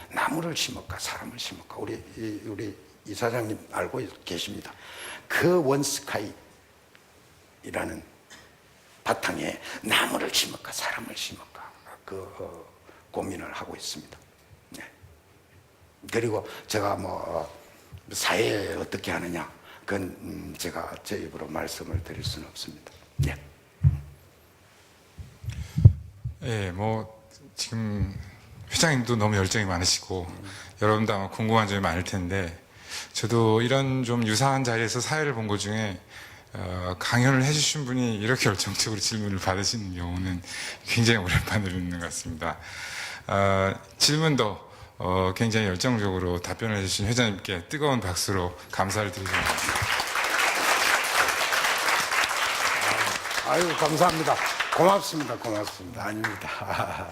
나무를 심을까 사람을 심을까? 우리 이사장님 알고 계십니다. 그 원스카이라는 바탕에 나무를 심을까 사람을 심을까 고민을 하고 있습니다. 네. 그리고 제가 사회에 어떻게 하느냐 그건 제가 제 입으로 말씀을 드릴 수는 없습니다. 네. 예, 지금 회장님도 너무 열정이 많으시고 여러분도 아마 궁금한 점이 많을 텐데 저도 이런 좀 유사한 자리에서 사회를 본 것 중에 강연을 해주신 분이 이렇게 열정적으로 질문을 받으시는 경우는 굉장히 오랜만에 듣는 것 같습니다. 질문도 굉장히 열정적으로 답변을 해주신 회장님께 뜨거운 박수로 감사를 드리겠습니다. 아유, 감사합니다. 고맙습니다. 아닙니다.